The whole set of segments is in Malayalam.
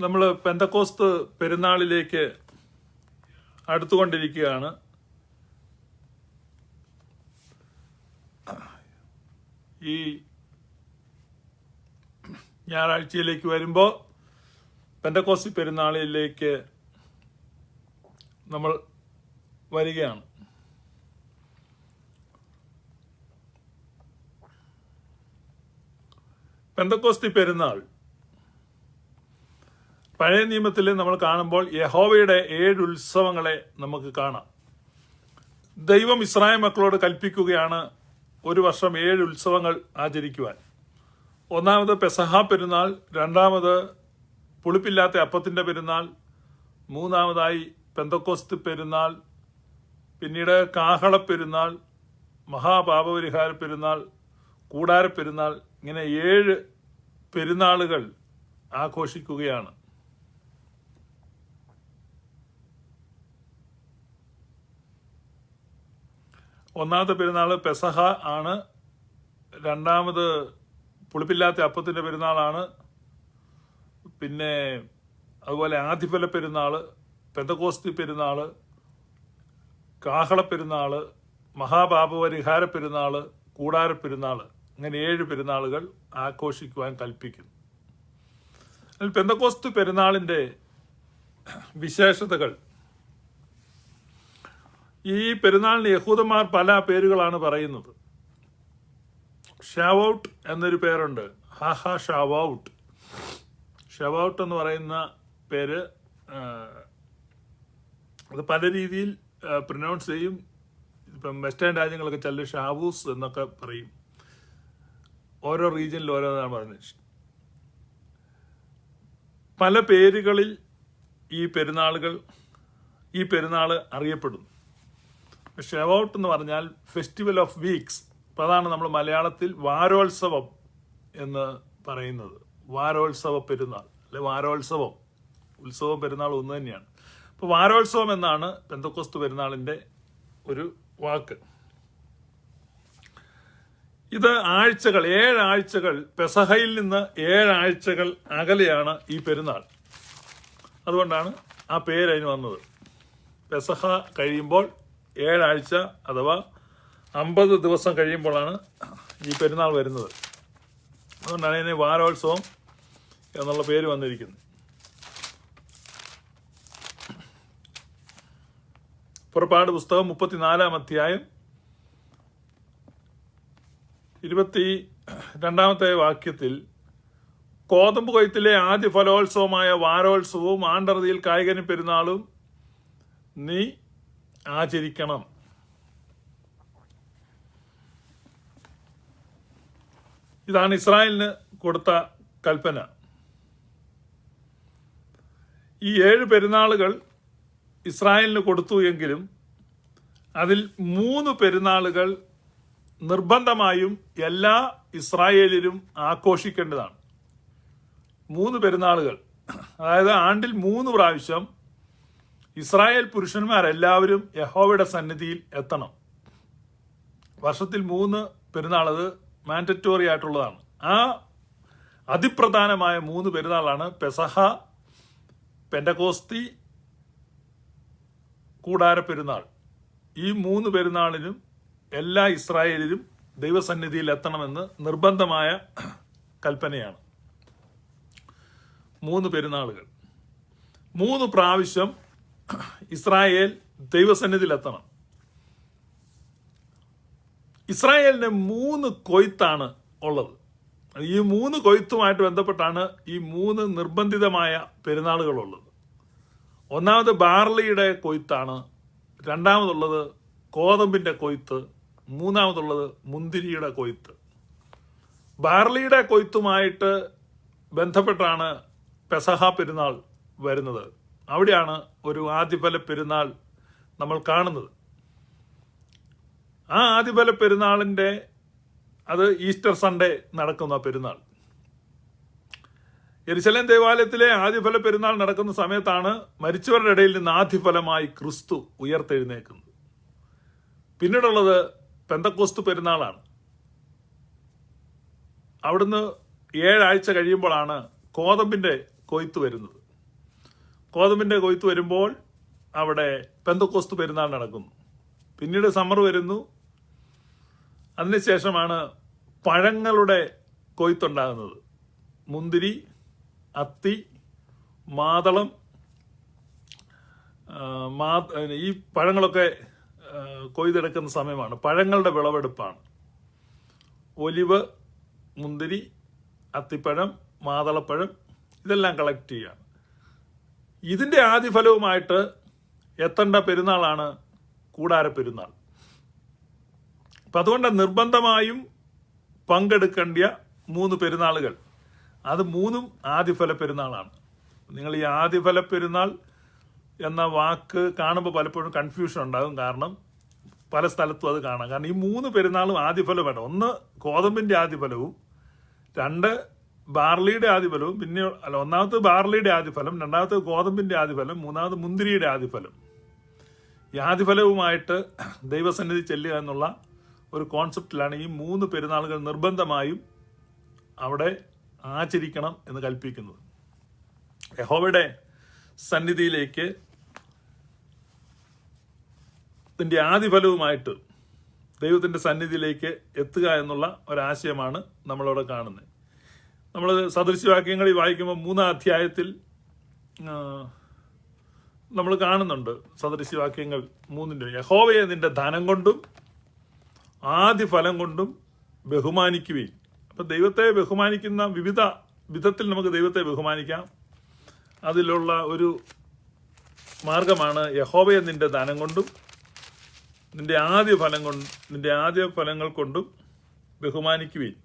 നമ്മൾ പെന്തക്കോസ്ത് പെരുന്നാളിലേക്ക് അടുത്തുകൊണ്ടിരിക്കുകയാണ്. ഈ ഞായറാഴ്ചയിലേക്ക് വരുമ്പോൾ പെന്തക്കോസ്ത് പെരുന്നാളിലേക്ക് നമ്മൾ വരികയാണ്. പെന്തക്കോസ്ത് പെരുന്നാൾ പഴയ നിയമത്തിൽ നമ്മൾ കാണുമ്പോൾ യഹോവയുടെ 7 ഉത്സവങ്ങളെ നമുക്ക് കാണാം. ദൈവം ഇസ്രായേൽ മക്കളോട് കൽപ്പിക്കുകയാണ് ഒരു വർഷം 7 ഉത്സവങ്ങൾ ആചരിക്കുവാൻ. ഒന്നാമത് പെസഹ പെരുന്നാൾ, രണ്ടാമത് പുളിപ്പില്ലാത്ത അപ്പത്തിന്റെ പെരുന്നാൾ, മൂന്നാമതായി പെന്തക്കോസ്ത് പെരുന്നാൾ, പിന്നീട് കാഹള പെരുന്നാൾ, മഹാപാപപരിഹാര പെരുന്നാൾ, കൂടാര പെരുന്നാൾ. ഇങ്ങനെ 7 പെരുന്നാളുകൾ ആഘോഷിക്കുകയാണ്. ഒന്നാമത്തെ പെരുന്നാൾ പെസഹ ആണ്, രണ്ടാമത് പുളിപ്പില്ലാത്ത അപ്പത്തിന്റെ പെരുന്നാളാണ്, പിന്നെ അതുപോലെ ആദിഫല പെരുന്നാള്, പെന്തക്കോസ്ത് പെരുന്നാള്, കാഹള പെരുന്നാള്, മഹാപാപപരിഹാര പെരുന്നാള്, കൂടാര പെരുന്നാള്. അങ്ങനെ 7 പെരുന്നാളുകൾ ആഘോഷിക്കുവാൻ കൽപ്പിക്കുന്നു. പെന്തക്കോസ്ത് പെരുന്നാളിന്റെ വിശേഷതകൾ. ഈ പെരുന്നാളിന് യഹൂദന്മാർ പല പേരുകളാണ് പറയുന്നത്. ഷാവൗട്ട് എന്നൊരു പേരുണ്ട്. ഷാവൗട്ട്. ഷാവൗട്ട് എന്ന് പറയുന്ന പേര് അത് പല രീതിയിൽ പ്രൊനൗൺസ് ചെയ്യും. ഇപ്പം വെസ്റ്റേൺ രാജ്യങ്ങളൊക്കെ ചില ഷാവൂസ് എന്നൊക്കെ പറയും. ഓരോ റീജിയനിൽ ഓരോന്നാണ് പറയുന്നത്. പല പേരുകളിൽ ഈ പെരുന്നാൾ അറിയപ്പെടുന്നു. ഷെവൗട്ട് എന്ന് പറഞ്ഞാൽ ഫെസ്റ്റിവൽ ഓഫ് വീക്സ്. അപ്പം അതാണ് നമ്മൾ മലയാളത്തിൽ വാരോത്സവം എന്ന് പറയുന്നത്. വാരോത്സവ പെരുന്നാൾ അല്ലെ വാരോത്സവം. ഉത്സവം പെരുന്നാൾ ഒന്ന് തന്നെയാണ്. അപ്പോൾ വാരോത്സവം എന്നാണ് പെന്തക്കോസ്ത് പെരുന്നാളിൻ്റെ ഒരു വാക്ക്. ഇത് ആഴ്ചകൾ, 7 ആഴ്ചകൾ, പെസഹയിൽ നിന്ന് 7 ആഴ്ചകൾ അകലെയാണ് ഈ പെരുന്നാൾ. അതുകൊണ്ടാണ് ആ പേര് അതിന് വന്നത്. പെസഹ കഴിയുമ്പോൾ 7 ആഴ്ച അഥവാ 50 ദിവസം കഴിയുമ്പോഴാണ് ഈ പെരുന്നാൾ വരുന്നത്. അതുകൊണ്ടാണ് ഇതിന് വാരോത്സവം എന്നുള്ള പേര് വന്നിരിക്കുന്നത്. പുറപ്പാട് പുസ്തകം 34-ാം അധ്യായം 22-ാമത്തെ വാക്യത്തിൽ കോതമ്പ് കൊയ്ത്തിലെ ആദ്യ ഫലോത്സവമായ വാരോത്സവവും ആണ്ടറുതിയിൽ കായികനി പെരുന്നാളും നീ ആചരിക്കണം. ഇതാണ് ഇസ്രായേലിന് കൊടുത്ത കൽപ്പന. ഈ 7 പെരുന്നാളുകൾ ഇസ്രായേലിന് കൊടുത്തു എങ്കിലും അതിൽ 3 പെരുന്നാളുകൾ നിർബന്ധമായും എല്ലാ ഇസ്രായേലിലും ആഘോഷിക്കേണ്ടതാണ്. 3 പെരുന്നാളുകൾ, അതായത് ആണ്ടിൽ 3 പ്രാവശ്യം ഇസ്രായേൽ പുരുഷന്മാരെല്ലാവരും യഹോവയുടെ സന്നിധിയിൽ എത്തണം. വർഷത്തിൽ 3 പെരുന്നാൾ, അത് മാൻഡറ്റോറി ആയിട്ടുള്ളതാണ്. ആ അതിപ്രധാനമായ 3 പെരുന്നാളാണ് പെസഹ, പെന്തക്കോസ്തി, കൂടാര പെരുന്നാൾ. ഈ 3 പെരുന്നാളിനും എല്ലാ ഇസ്രായേലിലും ദൈവസന്നിധിയിൽ എത്തണമെന്ന് നിർബന്ധമായ കൽപ്പനയാണ്. 3 പെരുന്നാളുകൾ, 3 പ്രാവശ്യം ഇസ്രായേൽ ദൈവസന്നിധിയിൽ എത്തണം. ഇസ്രായേലിന് 3 കൊയ്ത്താണ് ഉള്ളത്. ഈ 3 കൊയ്ത്തുമായിട്ട് ബന്ധപ്പെട്ടാണ് ഈ 3 നിർബന്ധിതമായ പെരുന്നാളുകളുള്ളത്. ഒന്നാമത് ബാർലിയുടെ കൊയ്ത്താണ്, രണ്ടാമതുള്ളത് കോതമ്പിന്റെ കൊയ്ത്ത്, മൂന്നാമതുള്ളത് മുന്തിരിയുടെ കൊയ്ത്ത്. ബാർലിയുടെ കൊയ്ത്തുമായിട്ട് ബന്ധപ്പെട്ടാണ് പെസഹ പെരുന്നാൾ വരുന്നത്. അവിടെയാണ് ഒരു ആദ്യഫല പെരുന്നാൾ നമ്മൾ കാണുന്നത്. ആ ആദ്യഫല പെരുന്നാളിന്റെ അത് ഈസ്റ്റർ സൺഡേ നടക്കുന്ന പെരുന്നാൾ. യെരുശലേം ദേവാലയത്തിലെ ആദ്യഫല പെരുന്നാൾ നടക്കുന്ന സമയത്താണ് മരിച്ചവരുടെ ഇടയിൽ നിന്ന് ആദ്യഫലമായി ക്രിസ്തു ഉയർത്തെഴുന്നേക്കുന്നത്. പിന്നീടുള്ളത് പെന്തക്കോസ്ത് പെരുന്നാളാണ്. അവിടുന്ന് 7 ആഴ്ച കഴിയുമ്പോഴാണ് കോതമ്പിന്റെ കൊയ്ത്ത് വരുന്നത്. ഗോതമ്പിൻ്റെ കൊയ്ത്ത് വരുമ്പോൾ അവിടെ പെന്തക്കോസ്ത് പെരുന്നാൾ നടക്കുന്നു. പിന്നീട് സമ്മർ വരുന്നു. അതിനുശേഷമാണ് പഴങ്ങളുടെ കൊയ്ത്തുണ്ടാകുന്നത്. മുന്തിരി, അത്തി, മാതളം, ഈ പഴങ്ങളൊക്കെ കൊയ്തെടുക്കുന്ന സമയമാണ്. പഴങ്ങളുടെ വിളവെടുപ്പാണ്. ഒലിവ്, മുന്തിരി, അത്തിപ്പഴം, മാതളപ്പഴം ഇതെല്ലാം കളക്ട് ചെയ്യുകയാണ്. ഇതിൻ്റെ ആദ്യഫലവുമായിട്ട് എത്തേണ്ട പെരുന്നാളാണ് കൂടാര പെരുന്നാൾ. അപ്പം അതുകൊണ്ട് നിർബന്ധമായും പങ്കെടുക്കേണ്ട 3 പെരുന്നാളുകൾ, അത് 3ഉം ആദ്യഫല പെരുന്നാളാണ്. നിങ്ങൾ ഈ ആദ്യഫല പെരുന്നാൾ എന്ന വാക്ക് കാണുമ്പോൾ പലപ്പോഴും കൺഫ്യൂഷൻ ഉണ്ടാകും. കാരണം പല സ്ഥലത്തും അത് കാണാം. കാരണം ഈ 3 പെരുന്നാളും ആദ്യഫലം വേണം. ഒന്ന് ഗോതമ്പിൻ്റെ ആദ്യഫലവും, 2 ബാർലിയുടെ ആദ്യഫലവും, പിന്നെ ഒന്നാമത്തെ ബാർലിയുടെ ആദ്യഫലം, രണ്ടാമത്തെ ഗോതമ്പിൻ്റെ ആദ്യഫലം, മൂന്നാമത് മുന്തിരിയുടെ ആദ്യഫലം. ഈ ആദ്യഫലവുമായിട്ട് ദൈവസന്നിധി ചെല്ലുക എന്നുള്ള ഒരു കോൺസെപ്റ്റിലാണ് ഈ 3 പെരുന്നാളുകൾ നിർബന്ധമായും അവിടെ ആചരിക്കണം എന്ന് കൽപ്പിക്കുന്നത്. യഹോവയുടെ സന്നിധിയിലേക്ക് ഇതിൻ്റെ ആദ്യഫലവുമായിട്ട് ദൈവത്തിൻ്റെ സന്നിധിയിലേക്ക് എത്തുക എന്നുള്ള ഒരാശയമാണ് നമ്മളവിടെ കാണുന്നത്. നമ്മൾ സദൃശ്യവാക്യങ്ങളിൽ വായിക്കുമ്പോൾ 3-ാം അധ്യായത്തിൽ നമ്മൾ കാണുന്നുണ്ട് സദൃശ്യവാക്യങ്ങൾ 3-ന്റെ യഹോവയെ നിന്റെ ധനം കൊണ്ടും ആദ്യ ഫലം കൊണ്ടും ബഹുമാനിക്കുകയും. അപ്പം ദൈവത്തെ ബഹുമാനിക്കുന്ന വിവിധ വിധത്തിൽ നമുക്ക് ദൈവത്തെ ബഹുമാനിക്കാം. അതിലുള്ള ഒരു മാർഗമാണ് യഹോവയെ നിന്റെ ധനം കൊണ്ടും നിന്റെ ആദ്യ ഫലങ്ങൾ കൊണ്ടും ബഹുമാനിക്കുകയും.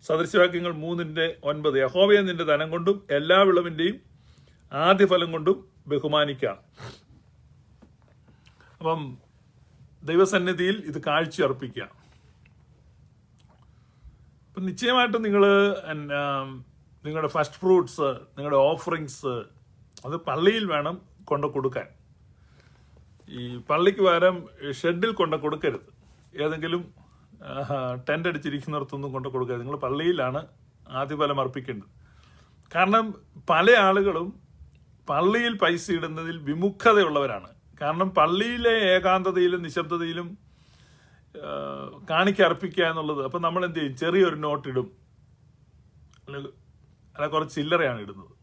സദൃശ്യവാക്യങ്ങൾ 3:9 യഹോവയെ നിന്റെ ധനം കൊണ്ടും എല്ലാ വിളവിൻ്റെയും ആദ്യ ഫലം കൊണ്ടും ബഹുമാനിക്കാം. അപ്പം ദൈവസന്നിധിയിൽ ഇത് കാഴ്ച അർപ്പിക്കുക. അപ്പം നിശ്ചയമായിട്ടും നിങ്ങൾ നിങ്ങളുടെ ഫസ്റ്റ് ഫ്രൂട്ട്സ്, നിങ്ങളുടെ ഓഫറിങ്സ് അത് പള്ളിയിൽ വേണം കൊണ്ടു കൊടുക്കാൻ. ഈ പള്ളിക്ക് പകരം ഷെഡിൽ കൊണ്ടു കൊടുക്കരുത്. ഏതെങ്കിലും ടെൻ്റ് അടിച്ചിരിക്കുന്നിടത്തൊന്നും കൊണ്ടു കൊടുക്കരുത്. നിങ്ങൾ പള്ളിയിലാണ് ആദ്യഫലം അർപ്പിക്കേണ്ടത്. കാരണം പല ആളുകളും പള്ളിയിൽ പൈസ ഇടുന്നതിൽ വിമുഖതയുള്ളവരാണ്. കാരണം പള്ളിയിലെ ഏകാന്തതയിലും നിശബ്ദതയിലും കാണിക്ക അർപ്പിക്കുക എന്നുള്ളത്. അപ്പം നമ്മൾ എന്ത് ചെയ്യും? ചെറിയൊരു നോട്ട് ഇടും, അല്ല കുറച്ച് ചില്ലറയാണ് ഇടുന്നത്.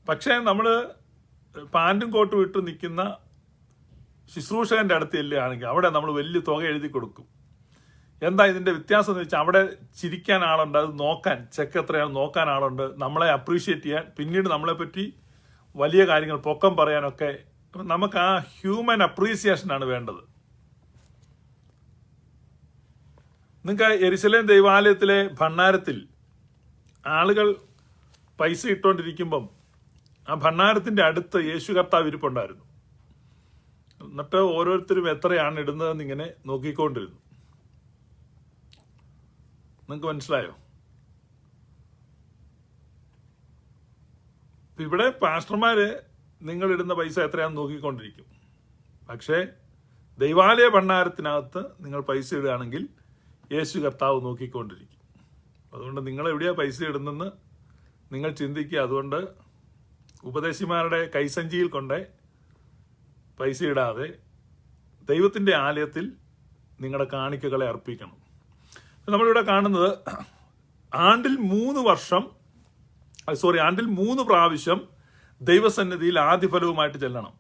പക്ഷേ നമ്മൾ പാൻറ്റും കോട്ടും ഇട്ട് നിൽക്കുന്ന ശുശ്രൂഷകന്റെ അടുത്ത് ചെല്ലുകയാണെങ്കിൽ അവിടെ നമ്മൾ വലിയ തുക എഴുതി കൊടുക്കും. എന്താ ഇതിന്റെ വ്യത്യാസം എന്ന് വെച്ചാൽ അവിടെ ചിരിക്കാൻ ആളുണ്ട്, അത് നോക്കാൻ ചെക്ക് എത്രയാണ് നോക്കാൻ ആളുണ്ട്, നമ്മളെ അപ്രീഷിയേറ്റ് ചെയ്യാൻ, പിന്നീട് നമ്മളെപ്പറ്റി വലിയ കാര്യങ്ങൾ പൊക്കം പറയാനൊക്കെ നമുക്ക് ആ ഹ്യൂമൻ അപ്രീസിയേഷനാണ് വേണ്ടത്. നിങ്ങൾക്ക് യെരുശലേം ദൈവാലയത്തിലെ ഭണ്ഡാരത്തിൽ ആളുകൾ പൈസ ഇട്ടുകൊണ്ടിരിക്കുമ്പം ആ ഭണ്ഡാരത്തിന്റെ അടുത്ത് യേശു കർത്താവ് ഇരിപ്പുണ്ടായിരുന്നു. എന്നിട്ട് ഓരോരുത്തരും എത്രയാണ് ഇടുന്നതെന്ന് ഇങ്ങനെ നോക്കിക്കൊണ്ടിരുന്നു. നിങ്ങൾക്ക് മനസ്സിലായോ? ഇവിടെ പാസ്റ്റർമാര് നിങ്ങൾ ഇടുന്ന പൈസ എത്രയാണെന്ന് നോക്കിക്കൊണ്ടിരിക്കും. പക്ഷേ ദൈവാലയ ഭണ്ഡാരത്തിനകത്ത് നിങ്ങൾ പൈസ ഇടുകയാണെങ്കിൽ യേശു കർത്താവ് നോക്കിക്കൊണ്ടിരിക്കും. അതുകൊണ്ട് നിങ്ങൾ എവിടെയാ പൈസ ഇടുന്നെന്ന് നിങ്ങൾ ചിന്തിക്കുക. അതുകൊണ്ട് ഉപദേശിമാരുടെ കൈസഞ്ചിയിൽ കൊണ്ട് പൈസ ഇടാതെ ദൈവത്തിൻ്റെ ആലയത്തിൽ നിങ്ങളുടെ കാണിക്കകളെ അർപ്പിക്കണം. നമ്മളിവിടെ കാണുന്നത് ആണ്ടിൽ 3 പ്രാവശ്യം ദൈവസന്നിധിയിൽ ആദ്യഫലവുമായിട്ട് ചെല്ലണം.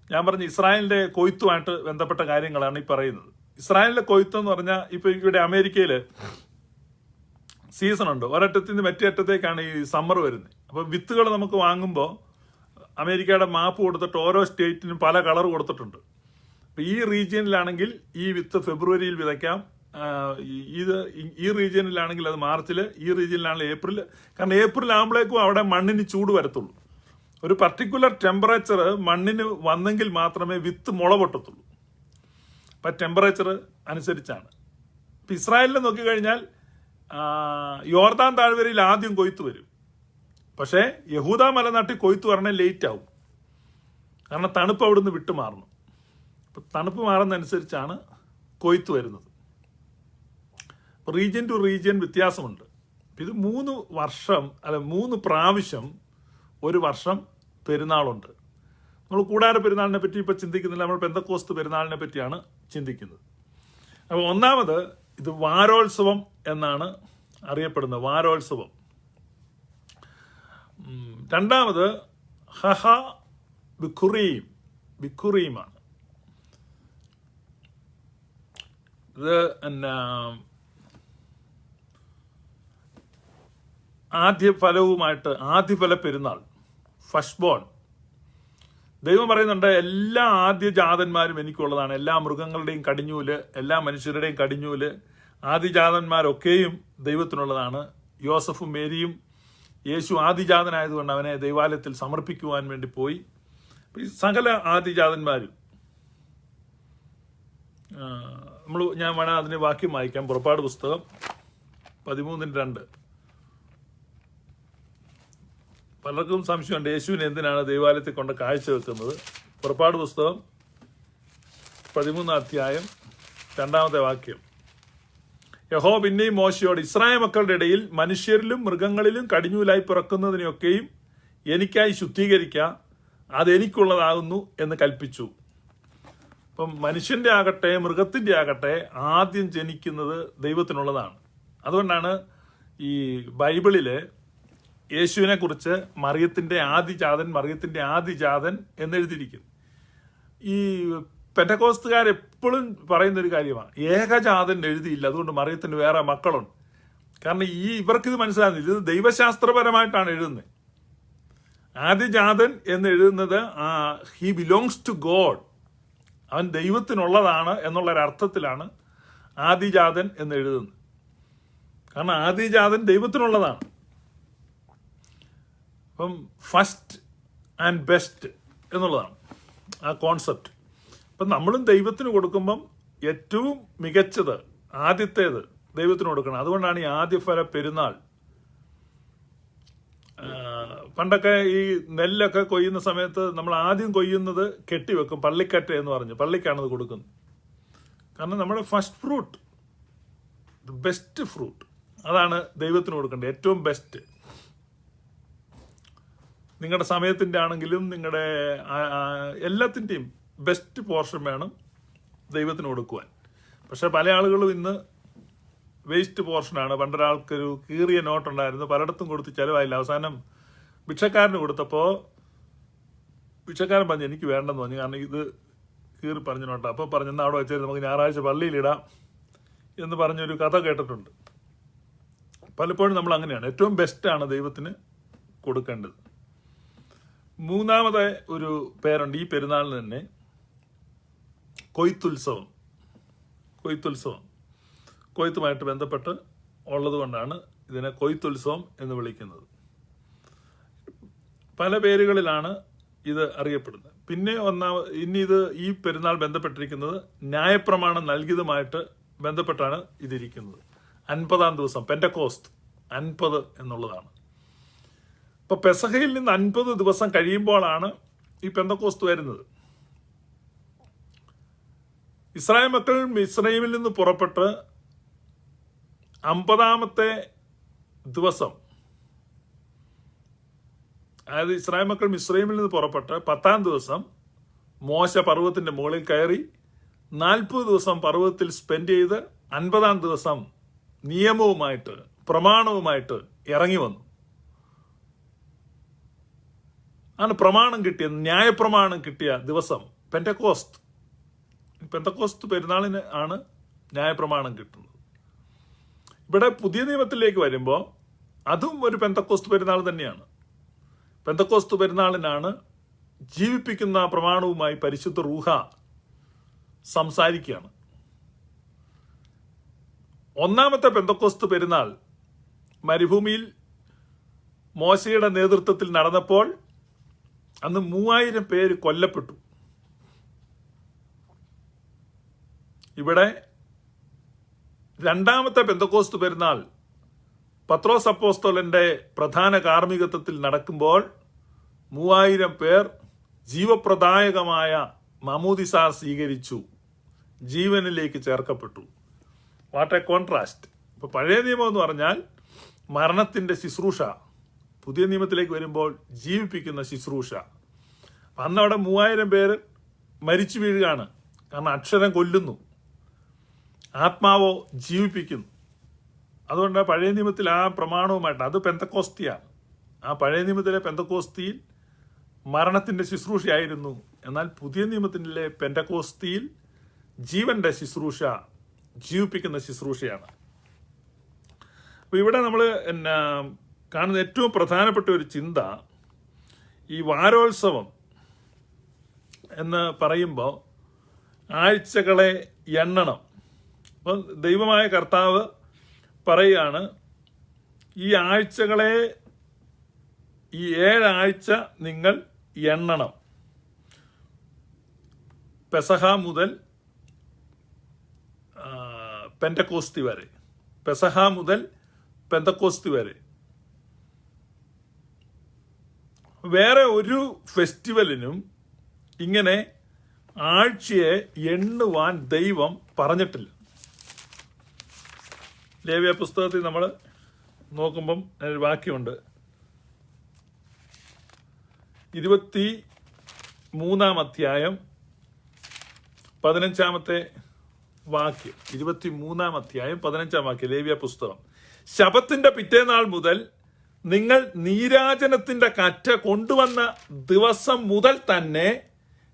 ഞാൻ പറഞ്ഞ ഇസ്രായേലിന്റെ കൊയ്ത്തുമായിട്ട് ബന്ധപ്പെട്ട കാര്യങ്ങളാണ് ഈ പറയുന്നത്. ഇസ്രായേലിന്റെ കൊയ്ത്ത് എന്ന് പറഞ്ഞാൽ ഇപ്പൊ ഇവിടെ അമേരിക്കയിൽ സീസൺ ഉണ്ട്. ഒരറ്റത്തിൽ നിന്ന് മറ്റേ അറ്റത്തേക്കാണ് ഈ സമ്മർ വരുന്നത്. അപ്പൊ വിത്തുകൾ നമുക്ക് വാങ്ങുമ്പോൾ അമേരിക്കയുടെ മാപ്പ് കൊടുത്തിട്ട് ഓരോ സ്റ്റേറ്റിനും പല കളർ കൊടുത്തിട്ടുണ്ട്. അപ്പൊ ഈ റീജിയനിലാണെങ്കിൽ ഈ വിത്ത് ഫെബ്രുവരിയിൽ വിതയ്ക്കാം, ഈ റീജിയനിലാണെങ്കിൽ അത് മാർച്ചിൽ, ഈ റീജിയനിലാണെങ്കിൽ ഏപ്രിൽ. കാരണം ഏപ്രിൽ ആകുമ്പോഴേക്കും അവിടെ മണ്ണിന് ചൂട് വരത്തുള്ളൂ. ഒരു പർട്ടിക്കുലർ ടെമ്പറേച്ചർ മണ്ണിന് വന്നെങ്കിൽ മാത്രമേ വിത്ത് മുള പൊട്ടത്തുള്ളൂ. അപ്പം ടെമ്പറേച്ചർ അനുസരിച്ചാണ്. ഇപ്പം ഇസ്രായേലിനെ നോക്കിക്കഴിഞ്ഞാൽ യോർദാൻ താഴ്വരയിൽ ആദ്യം കൊയ്ത്ത് വരും. പക്ഷേ യഹൂദ മലനാട്ടിൽ കൊയ്ത്ത് പറഞ്ഞാൽ ലേറ്റ് ആവും. കാരണം തണുപ്പ് അവിടുന്ന് വിട്ടുമാറണം. അപ്പം തണുപ്പ് മാറുന്നതനുസരിച്ചാണ് കൊയ്ത്ത് വരുന്നത്. റീജിയൻ ടു റീജിയൻ വ്യത്യാസമുണ്ട്. ഇത് 3 പ്രാവശ്യം ഒരു വർഷം പെരുന്നാളുണ്ട്. നമ്മൾ കൂടാര പെരുന്നാളിനെ പറ്റി ഇപ്പോൾ ചിന്തിക്കുന്നില്ല, നമ്മൾ പെന്തക്കോസ്ത് പെരുന്നാളിനെ പറ്റിയാണ് ചിന്തിക്കുന്നത്. അപ്പോൾ ഒന്നാമത് ഇത് വാരോത്സവം എന്നാണ് അറിയപ്പെടുന്നത്, വാരോത്സവം. രണ്ടാമത് ഹഹ ബിഖുറീം, ബിഖുറീമാണ്. ഇത് ആദ്യഫല പെരുന്നാൾ, ഫസ്റ്റ് ബോൺ. ദൈവം പറയുന്നുണ്ട്, എല്ലാ ആദ്യജാതന്മാരും എനിക്കുള്ളതാണ്. എല്ലാ മൃഗങ്ങളുടെയും കടിഞ്ഞൂല്, എല്ലാ മനുഷ്യരുടെയും കടിഞ്ഞൂല്, ആദ്യജാതന്മാരൊക്കെയും ദൈവത്തിനുള്ളതാണ്. യോസഫും മേരിയും യേശു ആദ്യജാതനായതുകൊണ്ട് അവനെ ദൈവാലയത്തിൽ സമർപ്പിക്കുവാൻ വേണ്ടി പോയി. ഈ സകല ആദ്യജാതന്മാരും ഞാൻ വേണം അതിന് വാക്യം വായിക്കാം. പുറപ്പാട് പുസ്തകം 13:2. പലർക്കും സംശയമുണ്ട് യേശുവിനെ എന്തിനാണ് ദൈവാലയത്തിൽ കൊണ്ട് കാഴ്ച വെക്കുന്നത്. പുറപ്പാട് പുസ്തകം 13 അധ്യായം 2 വാക്യം. യഹോവ പിന്നെയും മോശയോട്, ഇസ്രായേൽ മക്കളുടെ ഇടയിൽ മനുഷ്യരിലും മൃഗങ്ങളിലും കടിഞ്ഞൂലായി പിറക്കുന്നതിനെയൊക്കെയും എനിക്കായി ശുദ്ധീകരിക്കുക, അതെനിക്കുള്ളതാകുന്നു എന്ന് കൽപ്പിച്ചു. അപ്പം മനുഷ്യന്റെ ആകട്ടെ മൃഗത്തിന്റെ ആകട്ടെ ആദ്യം ജനിക്കുന്നത് ദൈവത്തിനുള്ളതാണ്. അതുകൊണ്ടാണ് ഈ ബൈബിളില് യേശുവിനെ കുറിച്ച് മറിയത്തിന്റെ ആദിജാതൻ എന്നെഴുതിയിരിക്കുന്നു. ഈ പെന്തക്കോസ്തുകാർ എപ്പോഴും പറയുന്നൊരു കാര്യമാണ്, ഏകജാതൻ എഴുതിയില്ല, അതുകൊണ്ട് മറിയത്തിന് വേറെ മക്കളുണ്ട്. കാരണം ഇവർക്കിത് മനസ്സിലാകുന്നില്ല, ഇത് ദൈവശാസ്ത്രപരമായിട്ടാണ് എഴുതുന്നത്. ആദിജാതൻ എന്ന് എഴുതുന്നത് ഹി ബിലോങ്സ് ടു ഗോഡ്, അവൻ ദൈവത്തിനുള്ളതാണ് എന്നുള്ളൊരർത്ഥത്തിലാണ് ആദിജാതൻ എന്ന് എഴുതുന്നത്. കാരണം ആദിജാതൻ ദൈവത്തിനുള്ളതാണ്. അപ്പം ഫസ്റ്റ് ആൻഡ് ബെസ്റ്റ് എന്നുള്ളതാണ് ആ കോൺസെപ്റ്റ്. അപ്പം നമ്മളും ദൈവത്തിന് കൊടുക്കുമ്പം ഏറ്റവും മികച്ചത്, ആദ്യത്തേത് ദൈവത്തിന് കൊടുക്കണം. അതുകൊണ്ടാണ് ഈ ആദ്യഫല പെരുന്നാൾ. പണ്ടൊക്കെ ഈ നെല്ലൊക്കെ കൊയ്യുന്ന സമയത്ത് നമ്മൾ ആദ്യം കൊയ്യുന്നത് കെട്ടിവെക്കും, പള്ളിക്കറ്റ എന്ന് പറഞ്ഞ്, പള്ളിക്കാണത് കൊടുക്കുന്നത്. കാരണം നമ്മുടെ ഫസ്റ്റ് ഫ്രൂട്ട്, ബെസ്റ്റ് ഫ്രൂട്ട്, അതാണ് ദൈവത്തിന് കൊടുക്കേണ്ടത്, ഏറ്റവും ബെസ്റ്റ്. നിങ്ങളുടെ സമയത്തിൻ്റെ ആണെങ്കിലും നിങ്ങളുടെ എല്ലാത്തിൻ്റെയും ബെസ്റ്റ് പോർഷൻ വേണം ദൈവത്തിന് കൊടുക്കുവാൻ. പക്ഷെ പല ആളുകളും ഇന്ന് വേസ്റ്റ് പോർഷനാണ്. പണ്ടൊരാൾക്കൊരു കീറിയ നോട്ടുണ്ടായിരുന്നു, പലയിടത്തും കൊടുത്ത് ചിലവായില്ല. അവസാനം ഭിക്ഷക്കാരന് കൊടുത്തപ്പോൾ ഭിക്ഷക്കാരൻ പറഞ്ഞു എനിക്ക് വേണ്ടെന്ന് പറഞ്ഞു, കാരണം ഇത് കീറി പറഞ്ഞ നോട്ടാണ്. അപ്പോൾ പറഞ്ഞു എന്നാൽ അവിടെ വെച്ചാൽ നമുക്ക് ഞായറാഴ്ച പള്ളിയിലിടാം എന്ന് പറഞ്ഞൊരു കഥ കേട്ടിട്ടുണ്ട്. പലപ്പോഴും നമ്മൾ അങ്ങനെയാണ്, ഏറ്റവും ബെസ്റ്റാണ് ദൈവത്തിന് കൊടുക്കേണ്ടത്. മൂന്നാമത്തെ ഒരു പേരുണ്ട് ഈ പെരുന്നാളിന് തന്നെ, കൊയ്ത്തുത്സവം. കൊയ്ത്തുമായിട്ട് ബന്ധപ്പെട്ട് ഉള്ളത് കൊണ്ടാണ് ഇതിനെ കൊയ്ത്തുത്സവം എന്ന് വിളിക്കുന്നത്. പല പേരുകളിലാണ് ഇത് അറിയപ്പെടുന്നത്. പിന്നെ ഈ പെരുന്നാൾ ബന്ധപ്പെട്ടിരിക്കുന്നത് ന്യായപ്രമാണം നൽകിയതുമായിട്ട് ബന്ധപ്പെട്ടാണ് ഇതിരിക്കുന്നത്. 50-ാം ദിവസം പെന്തക്കോസ്ത് 50 എന്നുള്ളതാണ്. ഇപ്പൊ പെസഹയിൽ നിന്ന് 50 ദിവസം കഴിയുമ്പോഴാണ് ഈ പെന്തക്കോസ്ത് വരുന്നത്. ഇസ്രായേൽ മക്കൾ മിസ്രയീമിൽ നിന്ന് പുറപ്പെട്ട് 50-ാമത്തെ ദിവസം, അതായത് ഇസ്രായേൽ മക്കൾ മിസ്രയീമിൽ നിന്ന് പുറപ്പെട്ട് 10-ാം ദിവസം മോശ പർവ്വതത്തിന്റെ മുകളിൽ കയറി 40 ദിവസം പർവ്വതത്തിൽ സ്പെൻഡ് ചെയ്ത് 50-ാം ദിവസം നിയമവുമായിട്ട് പ്രമാണവുമായിട്ട് ഇറങ്ങി വന്നു. ആണ് പ്രമാണം കിട്ടിയ, ന്യായപ്രമാണം കിട്ടിയ ദിവസം പെന്തക്കോസ്ത്. പെന്തക്കോസ്ത് പെരുന്നാളിന് ആണ് ന്യായപ്രമാണം കിട്ടുന്നത്. ഇവിടെ പുതിയ നിയമത്തിലേക്ക് വരുമ്പോൾ അതും ഒരു പെന്തക്കോസ്ത് പെരുന്നാൾ തന്നെയാണ്. പെന്തക്കോസ്ത് പെരുന്നാളിനാണ് ജീവിപ്പിക്കുന്ന പ്രമാണവുമായി പരിശുദ്ധ റൂഹ സംസാരിക്കുകയാണ്. ഒന്നാമത്തെ പെന്തക്കോസ്ത് പെരുന്നാൾ മരുഭൂമിയിൽ മോശയുടെ നേതൃത്വത്തിൽ നടന്നപ്പോൾ അന്ന് 3000 പേര് കൊല്ലപ്പെട്ടു. ഇവിടെ രണ്ടാമത്തെ പെന്തക്കോസ്ത് പെരുന്നാൾ പത്രോസ് അപ്പോസ്തലന്റെ പ്രധാന കാർമ്മികത്വത്തിൽ നടക്കുമ്പോൾ 3000 പേർ ജീവപ്രദായകമായ മാമോദിസ സ്വീകരിച്ചു, ജീവനിലേക്ക് ചേർക്കപ്പെട്ടു. What A contrast. ഇപ്പൊ പഴയ നിയമം എന്ന് പറഞ്ഞാൽ മരണത്തിന്റെ ശുശ്രൂഷ, പുതിയ നിയമത്തിലേക്ക് വരുമ്പോൾ ജീവിപ്പിക്കുന്ന ശുശ്രൂഷ. അന്ന് അവിടെ 3000 പേര് മരിച്ചു വീഴുകയാണ്. കാരണം അക്ഷരം കൊല്ലുന്നു, ആത്മാവോ ജീവിപ്പിക്കുന്നു. അതുകൊണ്ട് പഴയ നിയമത്തിൽ ആ പ്രമാണവുമായിട്ട് അത് പെന്തക്കോസ്തിയാണ്. ആ പഴയ നിയമത്തിലെ പെന്തക്കോസ്തിയിൽ മരണത്തിന്റെ ശുശ്രൂഷയായിരുന്നു. എന്നാൽ പുതിയ നിയമത്തിലെ പെന്തക്കോസ്തിയിൽ ജീവന്റെ ശുശ്രൂഷ, ജീവിപ്പിക്കുന്ന ശുശ്രൂഷയാണ്. അപ്പൊ ഇവിടെ നമ്മൾ കാണുന്ന ഏറ്റവും പ്രധാനപ്പെട്ട ഒരു ചിന്ത, ഈ വാരോത്സവം എന്ന് പറയുമ്പോൾ ആഴ്ചകളെ എണ്ണണം. അപ്പം ദൈവമായ കർത്താവ് പറയുകയാണ്, ഈ ആഴ്ചകളെ, ഈ 7 ആഴ്ച നിങ്ങൾ എണ്ണണം. പെസഹ മുതൽ പെന്തക്കോസ്തി വരെ, പെസഹ മുതൽ പെന്തക്കോസ്തി വരെ. വേറെ ഒരു ഫെസ്റ്റിവലിനും ഇങ്ങനെ ആഴ്ചയെ എണ്ണുവാൻ ദൈവം പറഞ്ഞിട്ടില്ല. ലേവ്യ പുസ്തകത്തിൽ നമ്മൾ നോക്കുമ്പം ഒരു വാക്യമുണ്ട്, 23-ാം അധ്യായം 15-ാമത്തെ വാക്യം. 23-ാം അധ്യായം 15-ാം വാക്യം, ലേവ്യ പുസ്തകം. ശബത്തിന്റെ പിറ്റേനാൾ മുതൽ നിങ്ങൾ നീരാജനത്തിന്റെ കറ്റ കൊണ്ടുവന്ന ദിവസം മുതൽ തന്നെ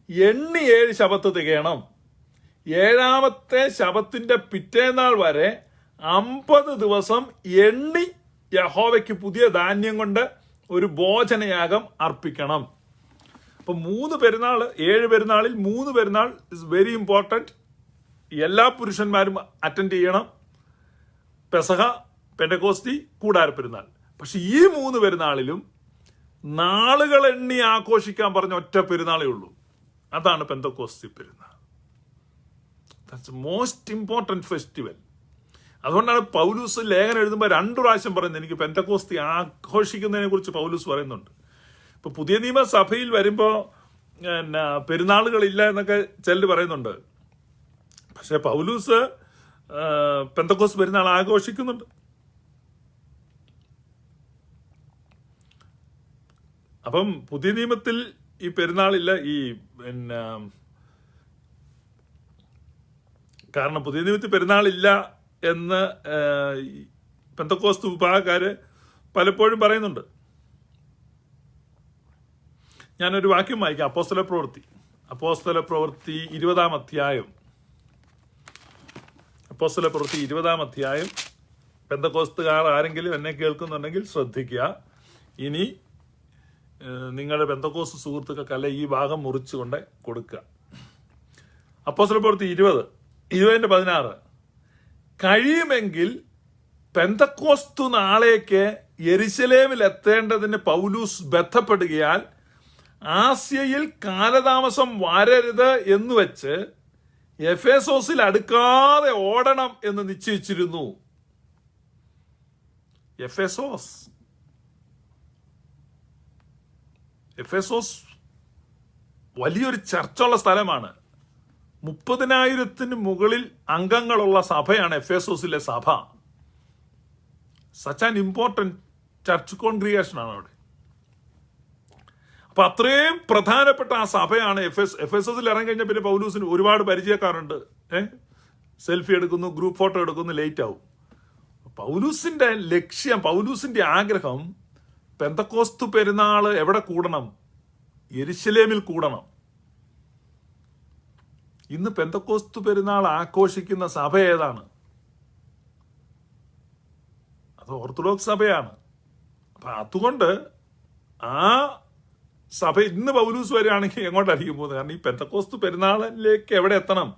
എണ്ണി 7 ശബത്ത് തികയണം. 7-ാമത്തെ ശബത്തിന്റെ പിറ്റേനാൾ വരെ 50 ദിവസം എണ്ണി യഹോവയ്ക്ക് പുതിയ ധാന്യം കൊണ്ട് ഒരു ഭോജനയാഗം അർപ്പിക്കണം. അപ്പൊ 3 പെരുന്നാൾ, 7 പെരുന്നാളിൽ 3 പെരുന്നാൾ ഇസ് വെരി ഇമ്പോർട്ടൻറ്റ്. എല്ലാ പുരുഷന്മാരും അറ്റൻഡ് ചെയ്യണം. പെസഹ, പെന്തക്കോസ്തി, കൂടാര പെരുന്നാൾ. പക്ഷെ ഈ 3 പെരുന്നാളിലും നാളുകൾ എണ്ണി ആഘോഷിക്കാൻ പറഞ്ഞ ഒറ്റ പെരുന്നാളേ ഉള്ളൂ. അതാണ് പെന്തക്കോസ്തി പെരുന്നാൾ. That's most important festival. അതുകൊണ്ടാണ് പൗലൂസ് ലേഖനം എഴുതുമ്പോൾ 2 പ്രാവശ്യം പറയുന്നത്. എനിക്ക് പെന്തക്കോസ്തി ആഘോഷിക്കുന്നതിനെ കുറിച്ച് പൗലൂസ് പറയുന്നുണ്ട്. ഇപ്പൊ പുതിയ നിയമസഭയിൽ വരുമ്പോൾ പെരുന്നാളുകളില്ല എന്നൊക്കെ ചിലർ പറയുന്നുണ്ട്. പക്ഷെ പൗലൂസ് പെന്തക്കോസ്ത് പെരുന്നാൾ ആഘോഷിക്കുന്നുണ്ട്. അപ്പം പുതിയ നിയമത്തിൽ ഈ പെരുന്നാളില്ല. ഈ കാരണം പുതിയ നിയമത്തിൽ പെരുന്നാളില്ല എന്ന് പെന്തക്കോസ്ത് വിഭാഗക്കാര് പലപ്പോഴും പറയുന്നുണ്ട്. ഞാനൊരു വാക്യം വായിക്കാം. അപ്പോസ്തല പ്രവൃത്തി 20-ാം അധ്യായം. അപ്പോസ്തല പ്രവൃത്തി 20-ാം അധ്യായം. പെന്തക്കോസ്തുകാർ ആരെങ്കിലും എന്നെ കേൾക്കുന്നുണ്ടെങ്കിൽ ശ്രദ്ധിക്കുക. ഇനി നിങ്ങളുടെ പെന്തക്കോസ്ത് സുഹൃത്തുക്കൾക്കല്ല ഈ ഭാഗം മുറിച്ചുകൊണ്ട് കൊടുക്കുക. അപ്പോസ്തല പ്രവൃത്തി 20:16 കഴിയുമെങ്കിൽ പെന്തക്കോസ്തു നാളേക്ക് യെരുശലേമിൽ എത്തേണ്ടതിന് പൗലൂസ് ബന്ധപ്പെടുകയാൽ ആസ്യയിൽ കാലതാമസം വരരുത് എന്ന് വെച്ച് എഫേസോസിൽ അടുക്കാതെ ഓടണം എന്ന് നിശ്ചയിച്ചിരുന്നു. എഫേസോസ് വലിയൊരു ചർച്ചുള്ള സ്ഥലമാണ്. 30,000-ന് മുകളിൽ അംഗങ്ങളുള്ള സഭയാണ് എഫേസോസിലെ സഭ. Such an important church congregation ആണ് അവിടെ. അപ്പൊ അത്രയും പ്രധാനപ്പെട്ട ആ സഭയാണ് എഫേസോസിൽ ഇറങ്ങി കഴിഞ്ഞാൽ പിന്നെ പൗലൂസിന് ഒരുപാട് പരിചയക്കാരുണ്ട്. സെൽഫി എടുക്കുന്നു, ഗ്രൂപ്പ് ഫോട്ടോ എടുക്കുന്നു, ലേറ്റ് ആവും. പൗലൂസിന്റെ ലക്ഷ്യം, പൗലൂസിന്റെ ആഗ്രഹം പെന്തക്കോസ്തു പെരുന്നാള് എവിടെ കൂടണം? യെരുശലേമിൽ കൂടണം. ഇന്ന് പെന്തക്കോസ്തു പെരുന്നാൾ ആഘോഷിക്കുന്ന സഭ ഏതാണ്? അത് ഓർത്തഡോക്സ് സഭയാണ്. അപ്പൊ അതുകൊണ്ട് ആ സഭ ഇന്ന് പൗലൂസ് വരികയാണെങ്കിൽ എങ്ങോട്ടായിരിക്കും പോകുന്നത്? കാരണം ഈ പെന്തക്കോസ്തു പെരുന്നാളിലേക്ക് എവിടെ എത്തണം?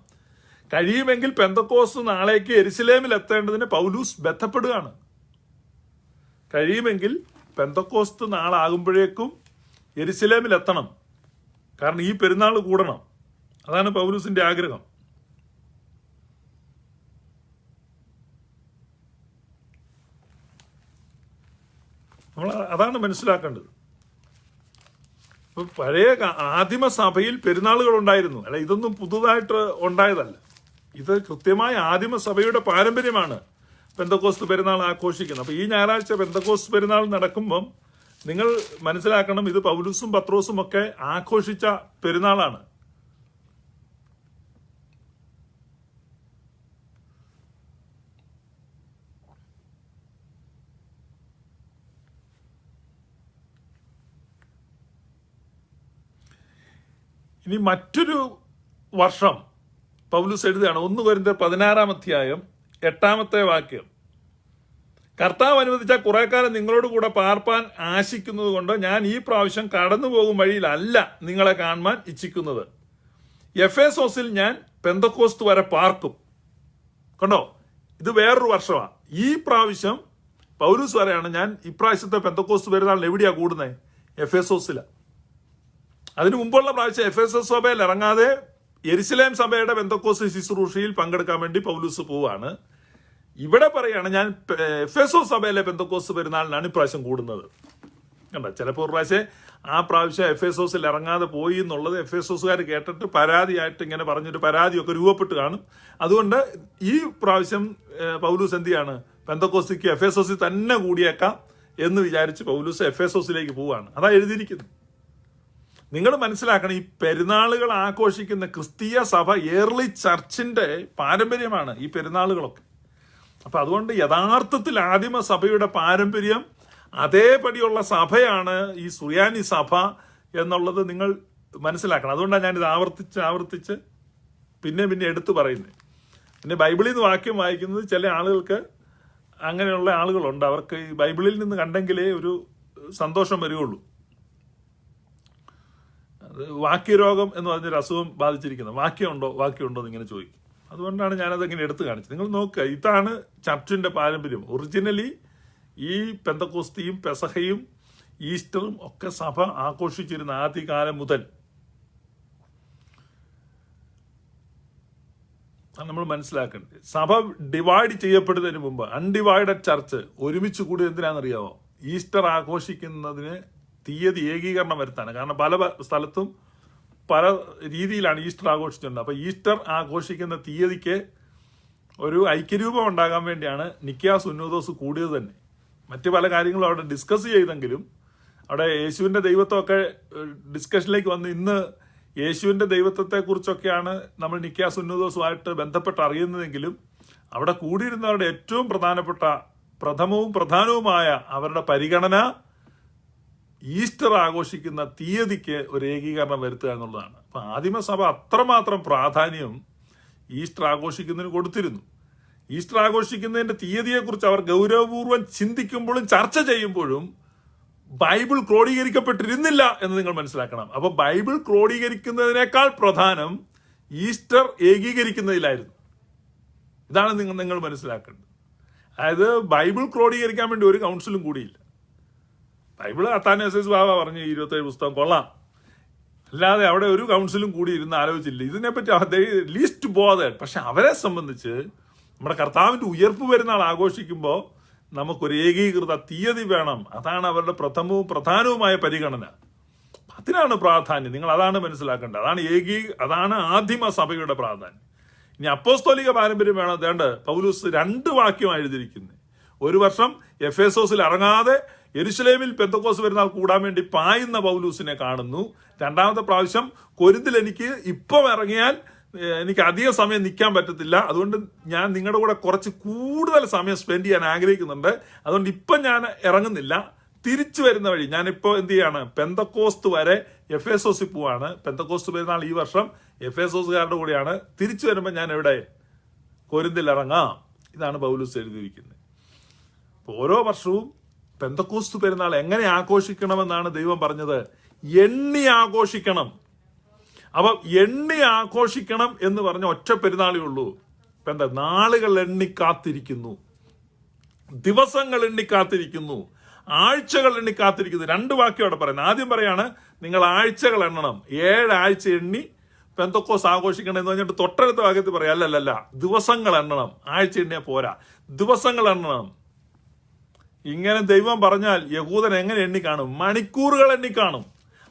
കഴിയുമെങ്കിൽ പെന്തക്കോസ്തു നാളേക്ക് യെരുശലേമിൽ എത്തേണ്ടതിന് പൗലൂസ് ബന്ധപ്പെടുകയാണ്. കഴിയുമെങ്കിൽ പെന്തക്കോസ്തു നാളാകുമ്പോഴേക്കും യെരുശലേമിൽ എത്തണം. കാരണം ഈ പെരുന്നാൾ കൂടണം. അതാണ് പൗലൂസിന്റെ ആഗ്രഹം. നമ്മൾ അതാണ് മനസ്സിലാക്കേണ്ടത്. ഇപ്പൊ പഴയ ആദിമ സഭയിൽ പെരുന്നാളുകൾ ഉണ്ടായിരുന്നു. അല്ല, ഇതൊന്നും പുതുതായിട്ട് ഉണ്ടായതല്ല. ഇത് കൃത്യമായ ആദിമ സഭയുടെ പാരമ്പര്യമാണ് പെന്തക്കോസ്ത് പെരുന്നാൾ ആഘോഷിക്കുന്നത്. അപ്പൊ ഈ ഞായറാഴ്ച പെന്തക്കോസ്ത് പെരുന്നാൾ നടക്കുമ്പം നിങ്ങൾ മനസ്സിലാക്കണം, ഇത് പൗലൂസും പത്രോസും ഒക്കെ ആഘോഷിച്ച പെരുന്നാളാണ്. ഇനി മറ്റൊരു വർഷം പൗലൂസ് എഴുതുകയാണ്. 1 കൊരിന്ത്യർ 16-8 വാക്യം. കർത്താവ് അനുവദിച്ച കുറെ കാലം നിങ്ങളോട് കൂടെ പാർപ്പാൻ ആശിക്കുന്നത് കൊണ്ട് ഞാൻ ഈ പ്രാവശ്യം കടന്നു പോകും വഴിയിലല്ല നിങ്ങളെ കാണുവാൻ ഇച്ഛിക്കുന്നത്. എഫേസോസിൽ ഞാൻ പെന്തക്കോസ്ത് വരെ പാർക്കും. കണ്ടോ, ഇത് വേറൊരു വർഷമാണ്. ഈ പ്രാവശ്യം പൗലൂസ് പറയാണ്, ഞാൻ ഇപ്രാവശ്യത്തെ പെന്തക്കോസ്ത് പെരുന്നാളിന് എവിടെയാ കൂടുന്നത്? എഫേസോസിലാണ്. അതിനു മുമ്പുള്ള പ്രാവശ്യം എഫേസോസ് സഭയിൽ ഇറങ്ങാതെ യെരുശലേം സഭയുടെ പെന്തക്കോസ്ത് ശുശ്രൂഷയിൽ പങ്കെടുക്കാൻ വേണ്ടി പൗലൂസ് പോവാണ്. ഇവിടെ പറയാണ്, ഞാൻ എഫേസോസ് സഭയിലെ പെന്തക്കോസ്ത് പെരുന്നാളിനാണ് ഇപ്രാവശ്യം കൂടുന്നത്. കണ്ട, ചിലപ്പോൾ ഒരു പ്രാവശ്യം ആ പ്രാവശ്യം എഫേസോസിൽ ഇറങ്ങാതെ പോയി എന്നുള്ളത് എഫേസോസുകാർ കേട്ടിട്ട് പരാതിയായിട്ട് ഇങ്ങനെ പറഞ്ഞിട്ട് പരാതിയൊക്കെ രൂപപ്പെട്ട് കാണും. അതുകൊണ്ട് ഈ പ്രാവശ്യം പൗലൂസ് എന്ത് ചെയ്യാണ്, പെന്തക്കോസ്തിക്ക് എഫേസോസിൽ തന്നെ കൂടിയേക്കാം എന്ന് വിചാരിച്ച് പൗലൂസ് എഫേസോസിലേക്ക് പോവാണ്. അതാ എഴുതിയിരിക്കുന്നത്. നിങ്ങൾ മനസ്സിലാക്കണം, ഈ പെരുന്നാളുകൾ ആഘോഷിക്കുന്ന ക്രിസ്തീയ സഭ ഏർലി ചർച്ചിന്റെ പാരമ്പര്യമാണ് ഈ പെരുന്നാളുകളൊക്കെ. അപ്പൊ അതുകൊണ്ട് യഥാർത്ഥത്തിൽ ആദിമ സഭയുടെ പാരമ്പര്യം അതേപടിയുള്ള സഭയാണ് ഈ സുറിയാനി സഭ എന്നുള്ളത് നിങ്ങൾ മനസ്സിലാക്കണം. അതുകൊണ്ടാണ് ഞാനിത് ആവർത്തിച്ച് പിന്നെ എടുത്തു പറയുന്നത്. പിന്നെ ബൈബിളിൽ നിന്ന് വാക്യം വായിക്കുന്നത് ചില ആളുകൾക്ക്, അങ്ങനെയുള്ള ആളുകളുണ്ട്, അവർക്ക് ഈ ബൈബിളിൽ നിന്ന് കണ്ടെങ്കിലേ ഒരു സന്തോഷം വരികയുള്ളൂ. അത് വാക്യരോഗം എന്ന് പറഞ്ഞൊരു അസുഖം ബാധിച്ചിരിക്കുന്നത്. വാക്യമുണ്ടോ എന്ന് ഇങ്ങനെ ചോദിക്കും. അതുകൊണ്ടാണ് ഞാനത് ഇങ്ങനെ എടുത്തു കാണിച്ചത്. നിങ്ങൾ നോക്കുക, ഇതാണ് ചർച്ചിന്റെ പാരമ്പര്യം. ഒറിജിനലി ഈ പെന്തക്കോസ്തിയും പെസഹയും ഈസ്റ്ററും ഒക്കെ സഭ ആഘോഷിച്ചിരുന്ന ആദ്യകാലം മുതൽ നമ്മൾ മനസ്സിലാക്കേണ്ടത്. സഭ ഡിവൈഡ് ചെയ്യപ്പെടുന്നതിന് മുമ്പ് അൺഡിവൈഡഡ് ചർച്ച് ഒരുമിച്ച് കൂടി എന്തിനാണെന്നറിയാമോ? ഈസ്റ്റർ ആഘോഷിക്കുന്നതിന് തീയതി ഏകീകരണം വരുത്താണ്. കാരണം പല സ്ഥലത്തും പല രീതിയിലാണ് ഈസ്റ്റർ ആഘോഷിച്ചിട്ടുണ്ട്. അപ്പൊ ഈസ്റ്റർ ആഘോഷിക്കുന്ന തീയതിക്ക് ഒരു ഐക്യരൂപം ഉണ്ടാകാൻ വേണ്ടിയാണ് നിക്കിയ സുന്നോദോസ് കൂടിയത് തന്നെ. മറ്റു പല കാര്യങ്ങളും അവിടെ ഡിസ്കസ് ചെയ്തെങ്കിലും അവിടെ യേശുവിന്റെ ദൈവത്വമൊക്കെ ഡിസ്കഷനിലേക്ക് വന്ന് ഇന്ന് യേശുവിന്റെ ദൈവത്വത്തെക്കുറിച്ചൊക്കെയാണ് നമ്മൾ നിക്കിയ സുന്നോദോസുമായിട്ട് ബന്ധപ്പെട്ട് അറിയുന്നതെങ്കിലും അവിടെ കൂടിയിരുന്നവരുടെ ഏറ്റവും പ്രധാനവുമായ അവരുടെ പരിഗണന ഈസ്റ്റർ ആഘോഷിക്കുന്ന തീയതിക്ക് ഒരു ഏകീകരണം വരുത്തുക എന്നുള്ളതാണ്. അപ്പൊ ആദിമസഭ അത്രമാത്രം പ്രാധാന്യം ഈസ്റ്റർ ആഘോഷിക്കുന്നതിന് കൊടുത്തിരുന്നു. ഈസ്റ്റർ ആഘോഷിക്കുന്നതിന്റെ തീയതിയെക്കുറിച്ച് അവർ ഗൗരവപൂർവ്വം ചിന്തിക്കുമ്പോഴും ചർച്ച ചെയ്യുമ്പോഴും ബൈബിൾ ക്രോഡീകരിക്കപ്പെട്ടിരുന്നില്ല എന്ന് നിങ്ങൾ മനസ്സിലാക്കണം. അപ്പൊ ബൈബിൾ ക്രോഡീകരിക്കുന്നതിനേക്കാൾ പ്രധാനം ഈസ്റ്റർ ഏകീകരിക്കുന്നതിലായിരുന്നു. ഇതാണ് നിങ്ങൾ മനസ്സിലാക്കേണ്ടത്. അതായത് ബൈബിൾ ക്രോഡീകരിക്കാൻ വേണ്ടി ഒരു കൗൺസിലും കൂടിയില്ല. ബൈബിള് അത്താനേസസ് ബാബ പറഞ്ഞു 27 പുസ്തകം കൊള്ളാം, അല്ലാതെ അവിടെ ഒരു കൗൺസിലും കൂടി ഇരുന്ന് ആലോചിച്ചില്ല ഇതിനെപ്പറ്റി. Least bothered. പക്ഷെ അവരെ സംബന്ധിച്ച് നമ്മുടെ കർത്താവിന്റെ ഉയർപ്പ് പെരുന്നാൾ ആഘോഷിക്കുമ്പോൾ നമുക്കൊരു ഏകീകൃത തീയതി വേണം. അതാണ് അവരുടെ പ്രധാനവുമായ പരിഗണന. അതിനാണ് പ്രാധാന്യം. നിങ്ങൾ അതാണ് മനസ്സിലാക്കേണ്ടത്. അതാണ് ആദിമ സഭയുടെ പ്രാധാന്യം. ഇനി അപ്പോസ്തോലിക പാരമ്പര്യം വേണം. വേണ്ട, പൗലൂസ് 2 വാക്യമാണ് എഴുതിയിരിക്കുന്നത്. ഒരു വർഷം എഫേസോസിൽ ഇറങ്ങാതെ യെരുശലേമിൽ പെന്തക്കോസ്ത് പെരുന്നാൾ കൂടാൻ വേണ്ടി പായുന്ന പൗലൂസിനെ കാണുന്നു. രണ്ടാമത്തെ പ്രാവശ്യം കൊരിന്തിൽ എനിക്ക് ഇപ്പം ഇറങ്ങിയാൽ എനിക്ക് അധിക സമയം നിൽക്കാൻ പറ്റത്തില്ല, അതുകൊണ്ട് ഞാൻ നിങ്ങളുടെ കൂടെ കുറച്ച് കൂടുതൽ സമയം സ്പെൻഡ് ചെയ്യാൻ ആഗ്രഹിക്കുന്നുണ്ട്, അതുകൊണ്ട് ഇപ്പം ഞാൻ ഇറങ്ങുന്നില്ല. തിരിച്ചു വരുന്ന വഴി ഞാനിപ്പോൾ എന്ത് ചെയ്യാണ്, പെന്തക്കോസ്ത് വരെ എഫേസോസിൽ പോവാണ്. പെന്തക്കോസ്ത് പെരുന്നാൾ ഈ വർഷം എഫേസോസുകാരുടെ കൂടെയാണ്. തിരിച്ചു വരുമ്പോൾ ഞാൻ എവിടെ? കൊരിന്തിൽ ഇറങ്ങാം. ഇതാണ് പൗലൂസ് എഴുതിയിരിക്കുന്നത്. ഓരോ വർഷവും പെന്തക്കോസ്ത് പെരുന്നാൾ എങ്ങനെ ആഘോഷിക്കണമെന്നാണ് ദൈവം പറഞ്ഞത്? എണ്ണി ആഘോഷിക്കണം. അപ്പൊ എണ്ണി ആഘോഷിക്കണം എന്ന് പറഞ്ഞ ഒറ്റ പെരുന്നാളേ ഉള്ളൂ. നാളുകൾ എണ്ണിക്കാത്തിരിക്കുന്നു, ദിവസങ്ങൾ എണ്ണിക്കാത്തിരിക്കുന്നു, ആഴ്ചകൾ എണ്ണിക്കാത്തിരിക്കുന്നു. 2 വാക്യം അവിടെ പറയുന്നത്. ആദ്യം പറയാണ് നിങ്ങൾ ആഴ്ചകൾ എണ്ണണം. 7 ആഴ്ച എണ്ണി പെന്തക്കോസ്ത് ആഘോഷിക്കണം എന്ന് പറഞ്ഞിട്ട് തൊട്ടടുത്ത വാക്യത്തിൽ പറയാം അല്ലല്ല, ദിവസങ്ങൾ എണ്ണണം. ആഴ്ച എണ്ണിയാൽ പോരാ, ദിവസങ്ങൾ എണ്ണണം. ഇങ്ങനെ ദൈവം പറഞ്ഞാൽ യഹൂദൻ എങ്ങനെ എണ്ണിക്കാണും? മണിക്കൂറുകൾ എണ്ണിക്കാണും.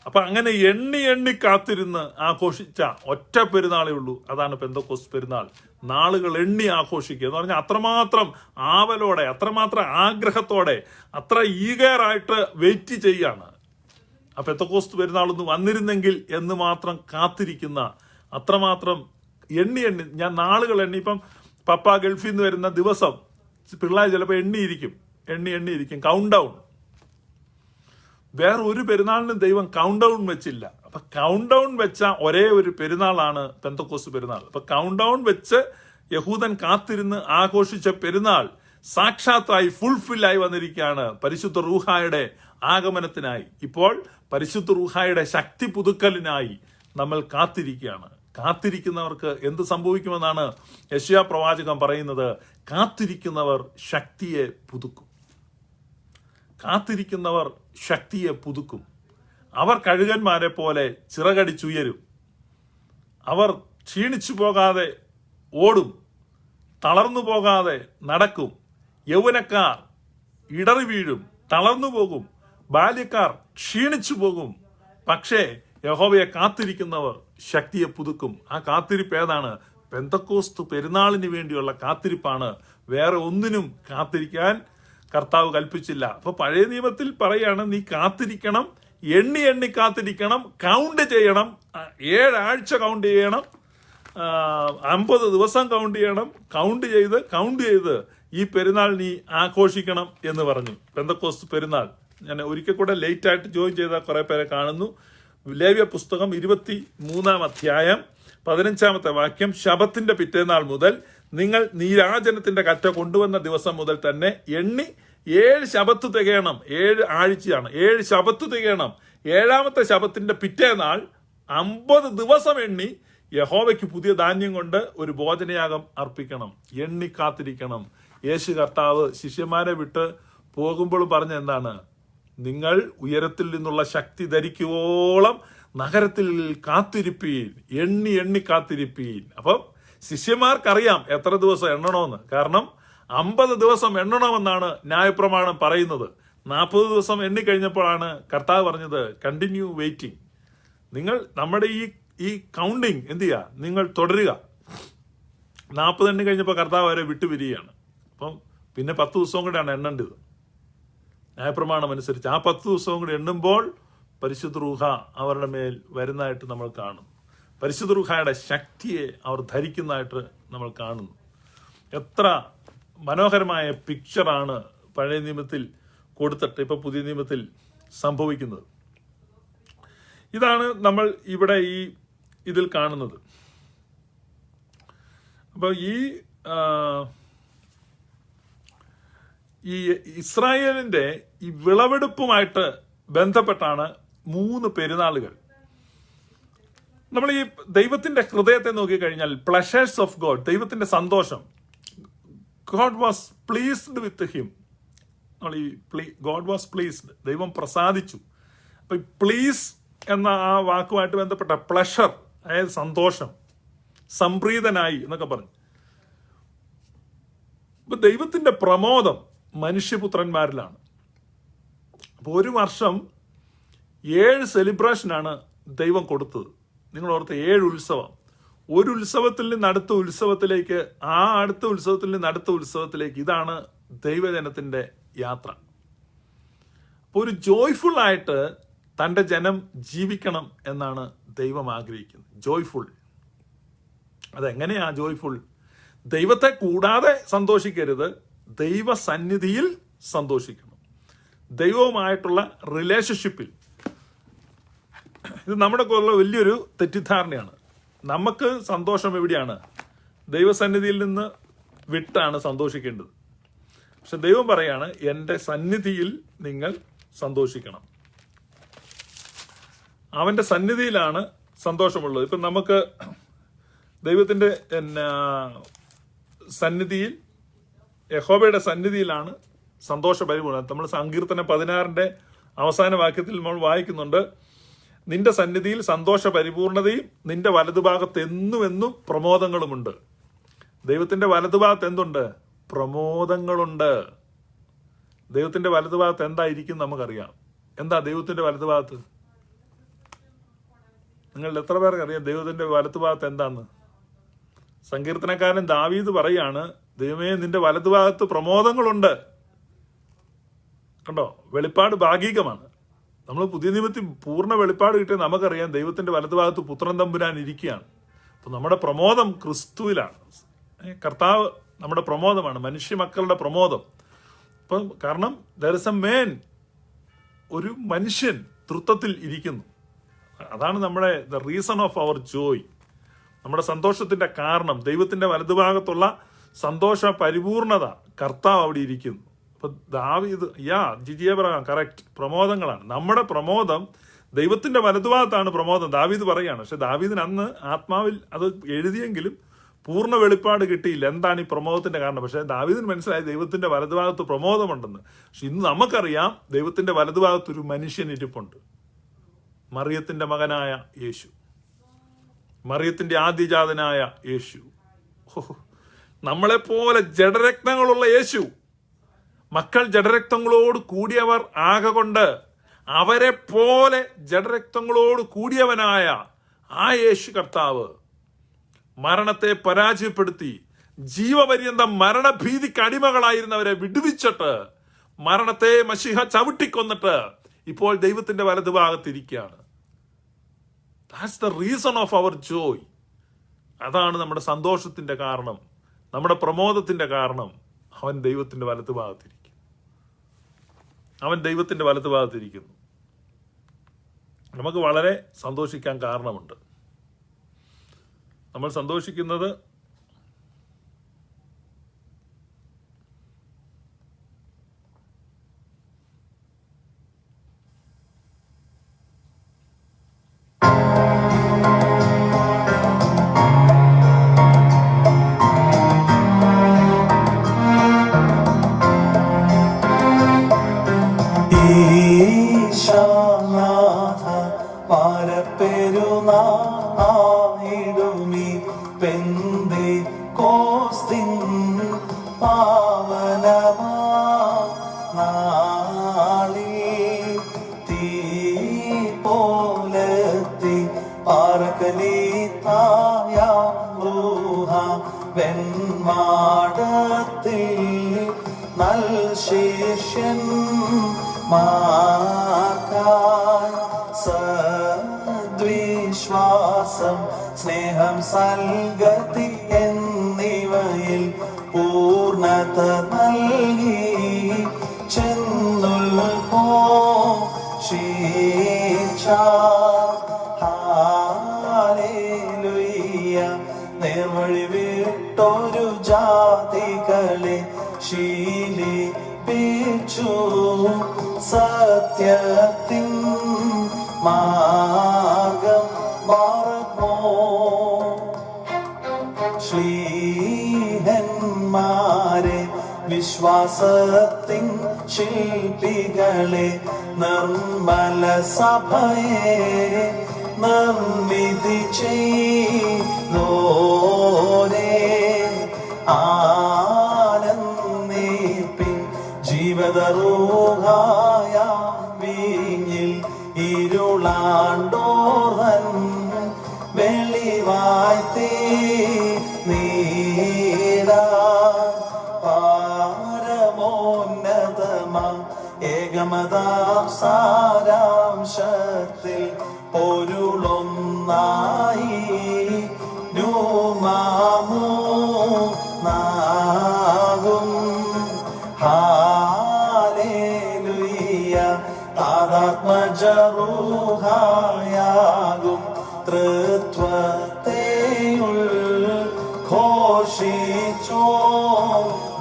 അപ്പൊ അങ്ങനെ എണ്ണി എണ്ണി കാത്തിരുന്ന് ആഘോഷിച്ച ഒറ്റ പെരുന്നാളേ ഉള്ളൂ. അതാണ് പെന്തക്കോസ്ത് പെരുന്നാൾ. നാളുകൾ എണ്ണി ആഘോഷിക്കുക എന്ന് പറഞ്ഞാൽ അത്രമാത്രം ആവലോടെ, അത്രമാത്രം ആഗ്രഹത്തോടെ, അത്ര ഈഗറായിട്ട് വെയിറ്റ് ചെയ്യാണ്. ആ പെന്തക്കോസ്ത് പെരുന്നാൾ ഒന്ന് വന്നിരുന്നെങ്കിൽ എന്ന് മാത്രം കാത്തിരിക്കുന്ന, അത്രമാത്രം എണ്ണി ഞാൻ നാളുകൾ എണ്ണി. ഇപ്പം പപ്പ ഗൾഫിൽ നിന്ന് വരുന്ന ദിവസം പിള്ളേർ ചിലപ്പോൾ എണ്ണിയിരിക്കും കൗണ്ട് ഡൗൺ. വേറെ ഒരു പെരുന്നാളിനും ദൈവം കൗണ്ട് ഡൗൺ വെച്ചില്ല. അപ്പൊ കൗണ്ട് ഡൗൺ വെച്ച ഒരേ ഒരു പെരുന്നാളാണ് പെന്തക്കോസ്ത് പെരുന്നാൾ. അപ്പൊ കൗണ്ട് ഡൗൺ വെച്ച് യഹൂദൻ കാത്തിരുന്ന് ആഘോഷിച്ച പെരുന്നാൾ സാക്ഷാത്തായി ഫുൾഫില്ലായി വന്നിരിക്കുകയാണ് പരിശുദ്ധ റൂഹായുടെ ആഗമനത്തിനായി. ഇപ്പോൾ പരിശുദ്ധ റൂഹായുടെ ശക്തി പുതുക്കലിനായി നമ്മൾ കാത്തിരിക്കുകയാണ്. കാത്തിരിക്കുന്നവർക്ക് എന്ത് സംഭവിക്കുമെന്നാണ് യെശയ്യാ പ്രവാചകൻ പറയുന്നത്? കാത്തിരിക്കുന്നവർ ശക്തിയെ പുതുക്കും. കാത്തിരിക്കുന്നവർ ശക്തിയെ പുതുക്കും. അവർ കഴുകന്മാരെ പോലെ ചിറകടിച്ചുയരും. അവർ ക്ഷീണിച്ചു പോകാതെ ഓടും, തളർന്നു പോകാതെ നടക്കും. യൗവനക്കാർ ഇടറി വീഴും, തളർന്നു പോകും. ബാല്യക്കാർ ക്ഷീണിച്ചു പോകും. പക്ഷേ യഹോവയെ കാത്തിരിക്കുന്നവർ ശക്തിയെ പുതുക്കും. ആ കാത്തിരിപ്പ് ഏതാണ്? പെന്തക്കോസ്ത് പെരുന്നാളിന് വേണ്ടിയുള്ള കാത്തിരിപ്പാണ്. വേറെ ഒന്നിനും കാത്തിരിക്കാൻ കർത്താവ് കൽപ്പിച്ചില്ല. അപ്പൊ പഴയ നിയമത്തിൽ പറയാണ്, നീ കാത്തിരിക്കണം, എണ്ണി എണ്ണി കാത്തിരിക്കണം, കൗണ്ട് ചെയ്യണം, 7 ആഴ്ച കൗണ്ട് ചെയ്യണം, 50 ദിവസം കൗണ്ട് ചെയ്യണം. കൗണ്ട് ചെയ്ത് ഈ പെരുന്നാൾ നീ ആഘോഷിക്കണം എന്ന് പറഞ്ഞു. പെന്തക്കോസ്ത് പെരുന്നാൾ ഞാൻ ഒരിക്കൽ കൂടെ ലേറ്റ് ആയിട്ട് ജോയിൻ ചെയ്ത കുറെ പേരെ കാണുന്നു. ലേവ്യ പുസ്തകം 23-ാം അധ്യായം 15-ാമത്തെ വാക്യം, ശബത്തിന്റെ പിറ്റേന്നാൾ മുതൽ നിങ്ങൾ നീരാജനത്തിന്റെ കറ്റ കൊണ്ടുവന്ന ദിവസം മുതൽ തന്നെ എണ്ണി 7 ശബത്ത് തികയണം. 7 ആഴ്ചയാണ്, 7 ശബത്ത് തികയണം. 7-ാമത്തെ ശബത്തിന്റെ പിറ്റേന്നാൾ 50 ദിവസം എണ്ണി യഹോവയ്ക്ക് പുതിയ ധാന്യം കൊണ്ട് ഒരു ഭോജനയാഗം അർപ്പിക്കണം. എണ്ണി കാത്തിരിക്കണം. യേശു കർത്താവ് ശിഷ്യന്മാരെ വിട്ട് പോകുമ്പോൾ പറഞ്ഞ എന്താണ്? നിങ്ങൾ ഉയരത്തിൽ നിന്നുള്ള ശക്തി ധരിക്കുവോളം നഗരത്തിൽ കാത്തിരിപ്പീൻ, എണ്ണി എണ്ണി കാത്തിരിപ്പീൻ. അപ്പം ശിഷ്യന്മാർക്കറിയാം എത്ര ദിവസം എണ്ണണമെന്ന്. കാരണം 50 ദിവസം എണ്ണണമെന്നാണ് ന്യായപ്രമാണം പറയുന്നത്. 40 ദിവസം എണ്ണിക്കഴിഞ്ഞപ്പോഴാണ് കർത്താവ് പറഞ്ഞത് കണ്ടിന്യൂ വെയിറ്റിംഗ്. നിങ്ങൾ നമ്മുടെ ഈ കൗണ്ടിങ് എന്ത് ചെയ്യുക? നിങ്ങൾ തുടരുക. 40 എണ്ണി കഴിഞ്ഞപ്പോൾ കർത്താവ് അവരെ വിട്ടുപിരിയാണ്. അപ്പം പിന്നെ 10 ദിവസവും കൂടെയാണ് എണ്ണേണ്ടത് ന്യായപ്രമാണം അനുസരിച്ച്. ആ 10 ദിവസവും കൂടി എണ്ണുമ്പോൾ പരിശുദ്ധ റൂഹ അവരുടെ മേൽ വരുന്നതായിട്ട് നമ്മൾ കാണും. പരിശുദ്ധ റൂഹയുടെ ശക്തിയെ അവർ ധരിക്കുന്നതായിട്ട് നമ്മൾ കാണുന്നു. എത്ര മനോഹരമായ പിക്ചറാണ് പഴയ നിയമത്തിൽ കൊടുത്തിട്ട് ഇപ്പൊ പുതിയ നിയമത്തിൽ സംഭവിക്കുന്നത്. ഇതാണ് നമ്മൾ ഇവിടെ ഇതിൽ കാണുന്നത്. അപ്പൊ ഈ ഇസ്രായേലിന്റെ ഈ വിളവെടുപ്പുമായിട്ട് ബന്ധപ്പെട്ടാണ് 3 പെരുന്നാളുകൾ. നമ്മൾ ഈ ദൈവത്തിന്റെ ഹൃദയത്തെ നോക്കിക്കഴിഞ്ഞാൽ പ്ലഷേഴ്സ് ഓഫ് ഗോഡ്, ദൈവത്തിന്റെ സന്തോഷം. God was pleased with him. God was pleased, ദൈവം പ്രസാദിച്ചു. അപ്പൊ പ്ലീസ് എന്ന ആ വാക്കുമായിട്ട് ബന്ധപ്പെട്ട പ്ലഷർ, അതായത് സന്തോഷം, സംപ്രീതനായി എന്നൊക്കെ പറഞ്ഞു. അപ്പൊ ദൈവത്തിന്റെ പ്രമോദം മനുഷ്യപുത്രന്മാരിലാണ്. അപ്പൊ ഒരു വർഷം 7 സെലിബ്രേഷനാണ് ദൈവം കൊടുത്തത്. നിങ്ങൾ ഓർത്ത് 7 ഉത്സവം. ഒരു ഉത്സവത്തിൽ നിന്ന് അടുത്ത ഉത്സവത്തിലേക്ക്, ആ അടുത്ത ഉത്സവത്തിൽ നിന്ന് അടുത്ത ഉത്സവത്തിലേക്ക്. ഇതാണ് ദൈവജനത്തിന്റെ യാത്ര. അപ്പോൾ ഒരു ജോയ്ഫുൾ ആയിട്ട് തൻ്റെ ജനം ജീവിക്കണം എന്നാണ് ദൈവം ആഗ്രഹിക്കുന്നത്. ജോയ്ഫുൾ. അതെങ്ങനെയാ ജോയ്ഫുൾ? ദൈവത്തെ കൂടാതെ സന്തോഷിക്കരുത്, ദൈവസന്നിധിയിൽ സന്തോഷിക്കണം. ദൈവവുമായിട്ടുള്ള റിലേഷൻഷിപ്പിൽ. ഇത് നമ്മുടെ ഉള്ള വലിയൊരു തെറ്റിദ്ധാരണയാണ്. നമുക്ക് സന്തോഷം എവിടെയാണ്? ദൈവസന്നിധിയിൽ നിന്ന് വിട്ടാണ് സന്തോഷിക്കേണ്ടത്. പക്ഷെ ദൈവം പറയാണ്, എൻ്റെ സന്നിധിയിൽ നിങ്ങൾ സന്തോഷിക്കണം. അവൻ്റെ സന്നിധിയിലാണ് സന്തോഷമുള്ളത്. ഇപ്പം നമുക്ക് ദൈവത്തിൻ്റെ സന്നിധിയിൽ, യഹോവയുടെ സന്നിധിയിലാണ് സന്തോഷ പരിപൂർണം. നമ്മൾ സങ്കീർത്തനം 16 അവസാന വാക്യത്തിൽ നമ്മൾ വായിക്കുന്നുണ്ട്, നിന്റെ സന്നിധിയിൽ സന്തോഷ പരിപൂർണതയും നിന്റെ വലതുഭാഗത്ത് എന്നും പ്രമോദങ്ങളുമുണ്ട്. ദൈവത്തിന്റെ വലതുഭാഗത്ത് എന്തുണ്ട്? പ്രമോദങ്ങളുണ്ട്. ദൈവത്തിന്റെ വലതുഭാഗത്ത് എന്തായിരിക്കും നമുക്കറിയാം. എന്താ ദൈവത്തിന്റെ വലതുഭാഗത്ത്? നിങ്ങൾ എത്ര പേർക്ക് അറിയാം ദൈവത്തിന്റെ വലത്തുഭാഗത്ത് എന്താന്ന്? സങ്കീർത്തനക്കാരൻ ദാവീദ് പറയാണ്, ദൈവമേ നിന്റെ വലതുഭാഗത്ത് പ്രമോദങ്ങളുണ്ട്. കണ്ടോ, വെളിപ്പാട് ഭാഗികമാണ്. നമ്മൾ പുതിയ നിയമത്തിൽ പൂർണ്ണ വെളിപ്പാട് കിട്ടിയ നമുക്കറിയാം ദൈവത്തിന്റെ വലതുഭാഗത്ത് പുത്രൻ തമ്പുരാൻ ഇരിക്കുകയാണ്. അപ്പൊ നമ്മുടെ പ്രമോദം ക്രിസ്തുവിലാണ്. കർത്താവ് നമ്മുടെ പ്രമോദമാണ്, മനുഷ്യ മക്കളുടെ പ്രമോദം. അപ്പം കാരണം there is a man, ഒരു മനുഷ്യൻ തൃത്വത്തിൽ ഇരിക്കുന്നു. അതാണ് നമ്മുടെ the reason of our joy, നമ്മുടെ സന്തോഷത്തിന്റെ കാരണം. ദൈവത്തിന്റെ വലതുഭാഗത്തുള്ള സന്തോഷ പരിപൂർണത കർത്താവ് അവിടെ ഇരിക്കുന്നു. അപ്പൊ ദാവീദ് ജിജിയെ പറയാം, കറക്റ്റ്, പ്രമോദങ്ങളാണ്. നമ്മുടെ പ്രമോദം ദൈവത്തിന്റെ വലതുഭാഗത്താണ് പ്രമോദം. ദാവീദ് പറയാണ്. പക്ഷെ ദാവീദിന് അന്ന് ആത്മാവിൽ അത് എഴുതിയെങ്കിലും പൂർണ്ണ വെളിപ്പാട് കിട്ടിയില്ല, എന്താണ് ഈ പ്രമോദത്തിന്റെ കാരണം. പക്ഷെ ദാവീദിന് മനസ്സിലായി ദൈവത്തിന്റെ വലതുഭാഗത്ത് പ്രമോദമുണ്ടെന്ന്. പക്ഷെ ഇന്ന് നമുക്കറിയാം ദൈവത്തിന്റെ വലതുഭാഗത്ത് ഒരു മനുഷ്യൻ ഇരിപ്പുണ്ട്, മറിയത്തിന്റെ മകനായ യേശു, മറിയത്തിന്റെ ആദ്യജാതനായ യേശു. നമ്മളെപ്പോലെ ജഡരക്തങ്ങളുള്ള യേശു. മക്കൾ ജഡരക്തങ്ങളോട് കൂടിയവർ ആകൊണ്ട് അവരെ പോലെ ജഡരക്തങ്ങളോട് കൂടിയവനായ ആ യേശു കർത്താവ് മരണത്തെ പരാജയപ്പെടുത്തി ജീവപര്യന്തം മരണഭീതിക്ക് അടിമകളായിരുന്നവരെ വിടുവിച്ചിട്ട് മരണത്തെ മശിഹ ചവിട്ടിക്കൊന്നിട്ട് ഇപ്പോൾ ദൈവത്തിന്റെ വലതുഭാഗത്തിരിക്കുകയാണ്. That's the reason of our joy. അതാണ് നമ്മുടെ സന്തോഷത്തിന്റെ കാരണം, നമ്മുടെ പ്രമോദത്തിന്റെ കാരണം. അവൻ ദൈവത്തിന്റെ വലതുഭാഗത്തിരിക്കും. അവൻ ദൈവത്തിന്റെ വലതുഭാഗത്തിരിക്കുന്നു. നമുക്ക് വളരെ സന്തോഷിക്കാൻ കാരണമുണ്ട്. നമ്മൾ സന്തോഷിക്കുന്നത് സദ്വിശ്വാസം സ്നേഹം സൽഗതി എന്നിവയിൽ പൂർണ്ണത നൽകി ചെന്നുൽപോ ഹല്ലേലൂയ. നേർവഴി വിട്ടൊരു ജാതികളെ ശീലിപ്പിച്ചു സത്യത്തിൻ മാർഗം മറന്നോ. ശ്ലീഹന്മാരെ വിശ്വാസത്തിൻ ശില്പികളെ നിർമ്മല സഭയെ നിർമ്മിതി ചെയ്തോരേ ആനന്ദിപ്പിൻ ജീവദറൂഹായ വീഞ്ഞിൽ ഇരുളാണ്ടോഹൻ വെളിവായ്ത്തീ നീടാ പാരമോന്നതമാം ഏകമതാം സാരാംശത്തിൽ പൊരുളൊന്നായി ന്യൂമാമൂ നാകും ഹല്ലേലൂയ. താതാത്മജറൂഹായാകും തൃത്വത്തെയുൾ ഘോഷിച്ചോ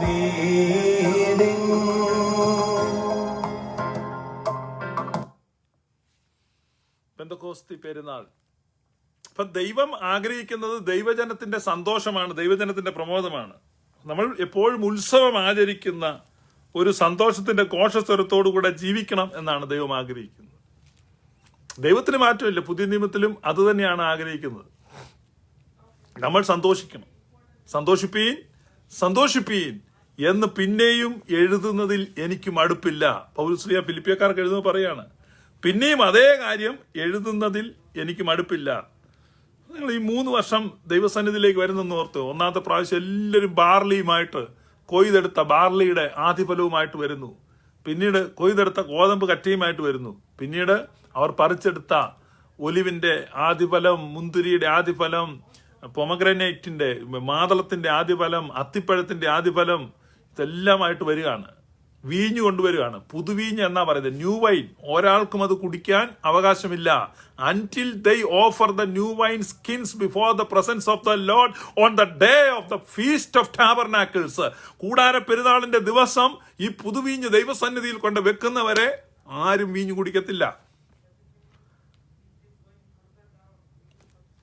വീടിൻ. പെന്തക്കോസ്തി പെരുന്നാൾ. അപ്പൊ ദൈവം ആഗ്രഹിക്കുന്നത് ദൈവജനത്തിന്റെ സന്തോഷമാണ്, ദൈവജനത്തിന്റെ പ്രമോദമാണ്. നമ്മൾ എപ്പോഴും ഉത്സവം ആചരിക്കുന്ന ഒരു സന്തോഷത്തിന്റെ ഘോഷസ്വരത്തോടുകൂടെ ജീവിക്കണം എന്നാണ് ദൈവം ആഗ്രഹിക്കുന്നത്. ദൈവത്തിന് മാറ്റമില്ല, പുതിയ നിയമത്തിലും അത് തന്നെയാണ് ആഗ്രഹിക്കുന്നത്. നമ്മൾ സന്തോഷിക്കണം. സന്തോഷിപ്പീൻ സന്തോഷിപ്പീൻ എന്ന് പിന്നെയും എഴുതുന്നതിൽ എനിക്ക് മടുപ്പില്ല. പൗലോസ് ഫിലിപ്പിയക്കാർക്ക് എഴുതുമ്പോൾ പറയാണ്, പിന്നെയും അതേ കാര്യം എഴുതുന്നതിൽ എനിക്ക് മടുപ്പില്ല. നിങ്ങൾ ഈ 3 വർഷം ദൈവസന്നിധിയിലേക്ക് വരുന്നെന്ന് ഓർത്ത്, ഒന്നാമത്തെ പ്രാവശ്യം എല്ലാവരും ബാർലിയുമായിട്ട് കൊയ്തെടുത്ത ബാർലിയുടെ ആദിഫലവുമായിട്ട് വരുന്നു. പിന്നീട് കൊയ്തെടുത്ത ഗോതമ്പ് കറ്റയുമായിട്ട് വരുന്നു. പിന്നീട് അവർ പറിച്ചെടുത്ത ഒലിവിന്റെ ആദിഫലം, മുന്തിരിയുടെ ആദിഫലം, പൊമഗ്രനേറ്റിന്റെ, മാതളത്തിന്റെ ആദിഫലം, അത്തിപ്പഴത്തിന്റെ ആദിഫലം, ഇതെല്ലാമായിട്ട് വരികയാണ്. വീഞ്ഞു കൊണ്ടുവരികയാണ്. പുതുവീഞ്ഞ് എന്നാ പറയുന്നത്, ന്യൂ വൈൻ. ഒരാൾക്കും അത് കുടിക്കാൻ അവകാശമില്ല. until they offer the new wine skins before the presence of the Lord on the day of the feast of tabernacles. കൂടാര പെരുന്നാളിന്റെ ദിവസം ഈ പുതുവീഞ്ഞ് ദൈവസന്നിധിയിൽ കൊണ്ട് വെക്കുന്നവരെ ആരും വീഞ്ഞു കുടിക്കത്തില്ല.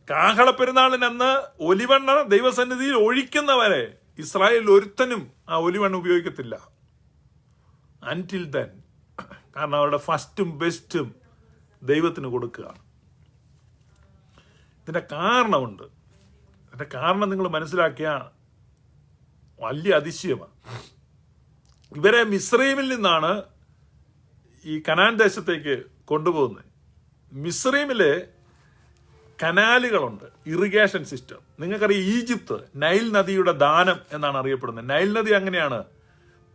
കാഹള പെരുന്നാളിനെന്ന് ഒലിവെണ്ണ ദൈവസന്നിധിയിൽ ഒഴിക്കുന്നവരെ ഇസ്രായേലിൽ ഒരുത്തനും ആ ഒലിവെണ്ണ ഉപയോഗിക്കത്തില്ല. അൻറ്റിൽ ദെൻ. കാരണം അവരുടെ ഫസ്റ്റും ബെസ്റ്റും ദൈവത്തിന് കൊടുക്കുകയാണ്. ഇതിന്റെ കാരണമുണ്ട്. ഇതിന്റെ കാരണം നിങ്ങൾ മനസ്സിലാക്കിയ വലിയ അതിശയമാണ്. ഇവരെ മിസ്രൈമിൽ നിന്നാണ് ഈ കനാൻ ദേശത്തേക്ക് കൊണ്ടുപോകുന്നത്. മിസ്രൈമിലെ കനാലുകളുണ്ട്, ഇറിഗേഷൻ സിസ്റ്റം. നിങ്ങൾക്കറിയാം, ഈജിപ്ത് നൈൽ നദിയുടെ ദാനം എന്നാണ് അറിയപ്പെടുന്നത്. നൈൽ നദി അങ്ങനെയാണ്,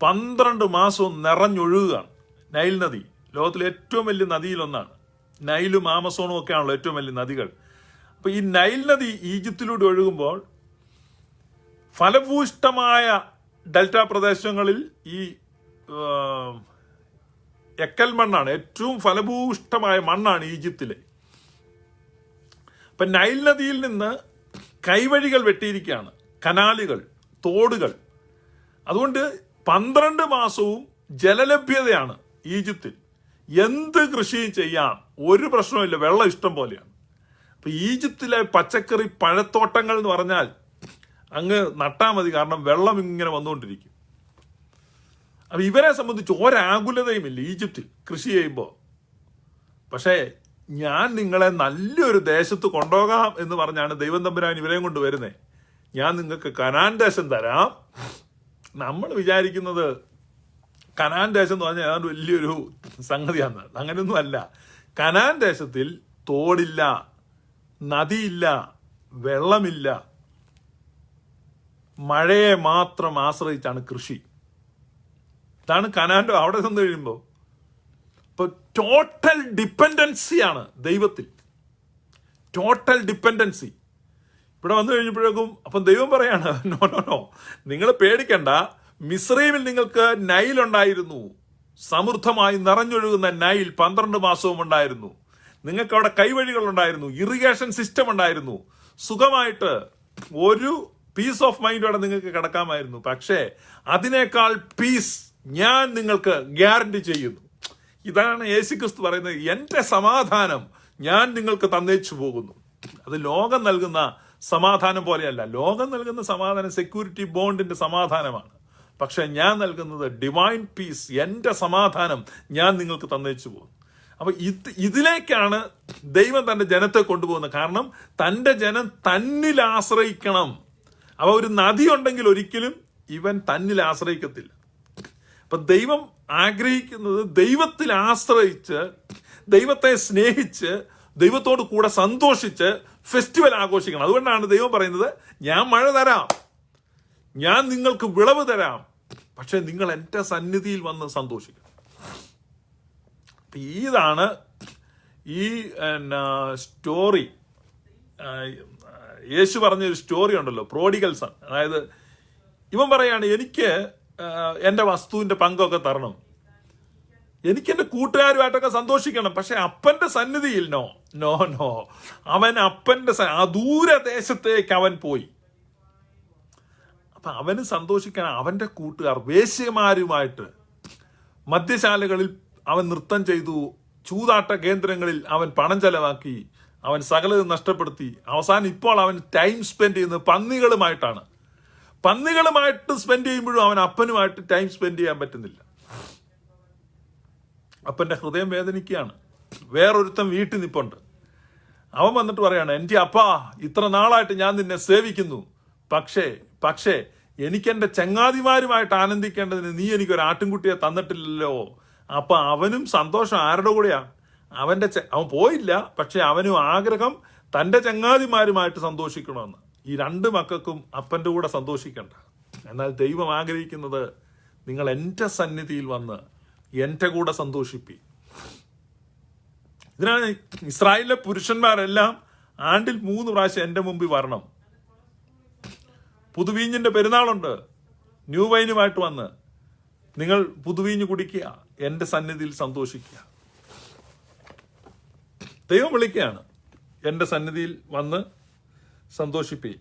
12 മാസവും നിറഞ്ഞൊഴുകുകയാണ്. നൈൽ നദി ലോകത്തിലെ ഏറ്റവും വലിയ നദിയിലൊന്നാണ്. നൈലും ആമസോണും ഒക്കെയാണല്ലോ ഏറ്റവും വലിയ നദികൾ. അപ്പൊ ഈ നൈൽ നദി ഈജിപ്തിലൂടെ ഒഴുകുമ്പോൾ ഫലഭൂയിഷ്ടമായ ഡെൽറ്റ പ്രദേശങ്ങളിൽ ഈ എക്കൽ മണ്ണാണ്, ഏറ്റവും ഫലഭൂയിഷ്ടമായ മണ്ണാണ് ഈജിപ്തിലെ. അപ്പൊ നൈൽ നദിയിൽ നിന്ന് കൈവഴികൾ വെട്ടിയിരിക്കുകയാണ്, കനാലുകൾ, തോടുകൾ. അതുകൊണ്ട് 12 മാസവും ജലലഭ്യതയാണ് ഈജിപ്തിൽ. എന്ത് കൃഷിയും ചെയ്യാം, ഒരു പ്രശ്നവുമില്ല, വെള്ളം ഇഷ്ടം പോലെയാണ്. അപ്പൊ ഈജിപ്തിലെ പച്ചക്കറി പഴത്തോട്ടങ്ങൾ എന്ന് പറഞ്ഞാൽ അങ്ങ് നട്ടാൽ മതി, കാരണം വെള്ളം ഇങ്ങനെ വന്നുകൊണ്ടിരിക്കും. അപ്പൊ ഇവരെ സംബന്ധിച്ച് ഒരാകുലതയുമില്ല ഈജിപ്തിൽ കൃഷി ചെയ്യുമ്പോൾ. പക്ഷേ ഞാൻ നിങ്ങളെ നല്ലൊരു ദേശത്ത് കൊണ്ടുപോകാം എന്ന് പറഞ്ഞാണ് ദൈവം തമ്പുരാൻ ഇവരെയും കൊണ്ട് വരുന്നത്. ഞാൻ നിങ്ങൾക്ക് കനാൻ ദേശം തരാം. നമ്മൾ വിചാരിക്കുന്നത് കനാൻ ദേശം എന്ന് പറഞ്ഞാൽ ഏതാണ്ട് വലിയൊരു സംഗതിയാണ്. അങ്ങനെയൊന്നും അല്ല. കനാൻ ദേശത്തിൽ തോടില്ല, നദിയില്ല, വെള്ളമില്ല, മഴയെ മാത്രം ആശ്രയിച്ചാണ് കൃഷി. ഇതാണ് കനാന്റെ അവിടെ ചെന്ന് കഴിയുമ്പോൾ. ഇപ്പൊ ടോട്ടൽ ഡിപ്പെൻഡൻസിയാണ് ദൈവത്തിൽ, ടോട്ടൽ ഡിപ്പെൻഡൻസി. ഇവിടെ വന്നു കഴിഞ്ഞപ്പോഴേക്കും അപ്പം ദൈവം പറയാണ്, നോ നിങ്ങൾ പേടിക്കണ്ട. മിസ്രൈമിൽ നിങ്ങൾക്ക് നൈൽ ഉണ്ടായിരുന്നു, സമൃദ്ധമായി നിറഞ്ഞൊഴുകുന്ന നൈൽ 12 മാസവും ഉണ്ടായിരുന്നു. നിങ്ങൾക്ക് അവിടെ കൈവഴികൾ ഉണ്ടായിരുന്നു, ഇറിഗേഷൻ സിസ്റ്റം ഉണ്ടായിരുന്നു. സുഖമായിട്ട് ഒരു പീസ് ഓഫ് മൈൻഡോടെ നിങ്ങൾക്ക് കിടക്കാമായിരുന്നു. പക്ഷേ അതിനേക്കാൾ പീസ് ഞാൻ നിങ്ങൾക്ക് ഗ്യാരണ്ടി ചെയ്യുന്നു. ഇതാണ് യേശുക്രിസ്തു പറയുന്നത്, എന്റെ സമാധാനം ഞാൻ നിങ്ങൾക്ക് തന്നേച്ചു പോകുന്നു. അത് ലോകം നൽകുന്ന സമാധാനം പോലെയല്ല. ലോകം നൽകുന്ന സമാധാനം സെക്യൂരിറ്റി ബോണ്ടിന്റെ സമാധാനമാണ്. പക്ഷെ ഞാൻ നൽകുന്നത് ഡിവൈൻ പീസ്, എന്റെ സമാധാനം ഞാൻ നിങ്ങൾക്ക് തന്നേച്ചു പോകുന്നു. അപ്പൊ ഇതിലേക്കാണ് ദൈവം തന്റെ ജനത്തെ കൊണ്ടുപോകുന്നത്. കാരണം തന്റെ ജനം തന്നിൽ ആശ്രയിക്കണം. അപ്പൊ ഒരു നദി ഉണ്ടെങ്കിൽ ഒരിക്കലും ഇവൻ തന്നിൽ ആശ്രയിക്കത്തില്ല. അപ്പൊ ദൈവം ആഗ്രഹിക്കുന്നത് ദൈവത്തിൽ ആശ്രയിച്ച്, ദൈവത്തെ സ്നേഹിച്ച്, ദൈവത്തോട് കൂടെ സന്തോഷിച്ച് ഫെസ്റ്റിവൽ ആഘോഷിക്കണം. അതുകൊണ്ടാണ് ദൈവം പറയുന്നത്, ഞാൻ മഴ തരാം, ഞാൻ നിങ്ങൾക്ക് വിളവ് തരാം, പക്ഷെ നിങ്ങൾ എൻ്റെ സന്നിധിയിൽ വന്ന് സന്തോഷിക്കണം. ഇതാണ് ഈ സ്റ്റോറി. യേശു പറഞ്ഞൊരു സ്റ്റോറി ഉണ്ടല്ലോ, പ്രോഡിഗൽ സൺ. അതായത് ഇവൻ പറയാണ്, എനിക്ക് എൻ്റെ വസ്തുവിൻ്റെ പങ്കൊക്കെ തരണം, എനിക്ക് എൻ്റെ കൂട്ടുകാരുമായിട്ടൊക്കെ സന്തോഷിക്കണം, പക്ഷെ അപ്പൻ്റെ സന്നിധിയിൽ നോ. അവൻ അപ്പൻ്റെ ദൂരദേശത്തേക്ക് അവൻ പോയി. അപ്പൊ അവന് സന്തോഷിക്കാൻ അവന്റെ കൂട്ടുകാർ വേശ്യമാരുമായിട്ട് മദ്യശാലകളിൽ അവൻ നൃത്തം ചെയ്തു, ചൂതാട്ട കേന്ദ്രങ്ങളിൽ അവൻ പണം ചെലവാക്കി, അവൻ സകലതും നഷ്ടപ്പെടുത്തി. അവസാനം ഇപ്പോൾ അവൻ ടൈം സ്പെൻഡ് ചെയ്യുന്നത് പന്നികളുമായിട്ടാണ്. പന്നികളുമായിട്ട് സ്പെൻഡ് ചെയ്യുമ്പോഴും അവൻ അപ്പനുമായിട്ട് ടൈം സ്പെൻഡ് ചെയ്യാൻ പറ്റുന്നില്ല. അപ്പന്റെ ഹൃദയം വേദനിക്കുകയാണ്. വേറൊരുത്തൻ വീട്ടിൽ നിൽപ്പുണ്ട്. അവൻ വന്നിട്ട് പറയാണ്, എൻ്റെ അപ്പാ, ഇത്ര നാളായിട്ട് ഞാൻ നിന്നെ സേവിക്കുന്നു, പക്ഷേ എനിക്കെന്റെ ചങ്ങാതിമാരുമായിട്ട് ആനന്ദിക്കേണ്ടതിന് നീ എനിക്കൊരു ആട്ടിൻകുട്ടിയെ തന്നിട്ടില്ലല്ലോ. അപ്പൊ അവനും സന്തോഷം ആരുടെ കൂടെയാ? അവൻ പോയില്ല, പക്ഷെ അവനും ആഗ്രഹം തൻ്റെ ചങ്ങാതിമാരുമായിട്ട് സന്തോഷിക്കണമെന്ന്. ഈ 2 മക്കൾക്കും അപ്പൻ്റെ കൂടെ സന്തോഷിക്കണ്ട. എന്നാൽ ദൈവം ആഗ്രഹിക്കുന്നത് നിങ്ങൾ എൻ്റെ സന്നിധിയിൽ വന്ന് എൻ്റെ കൂടെ സന്തോഷിപ്പി. ഇതിനാണ് ഇസ്രായേലിലെ പുരുഷന്മാരെല്ലാം ആണ്ടിൽ 3 പ്രാവശ്യം എൻ്റെ മുമ്പിൽ വരണം. പുതുവീഞ്ഞിൻ്റെ പെരുന്നാളുണ്ട്, ന്യൂ വൈനുമായിട്ട് വന്ന് നിങ്ങൾ പുതുവീഞ്ഞ് കുടിക്കുക, എൻ്റെ സന്നിധിയിൽ സന്തോഷിക്കുക. ദൈവം വിളിക്കുകയാണ്, എൻ്റെ സന്നിധിയിൽ വന്ന് സന്തോഷിപ്പി.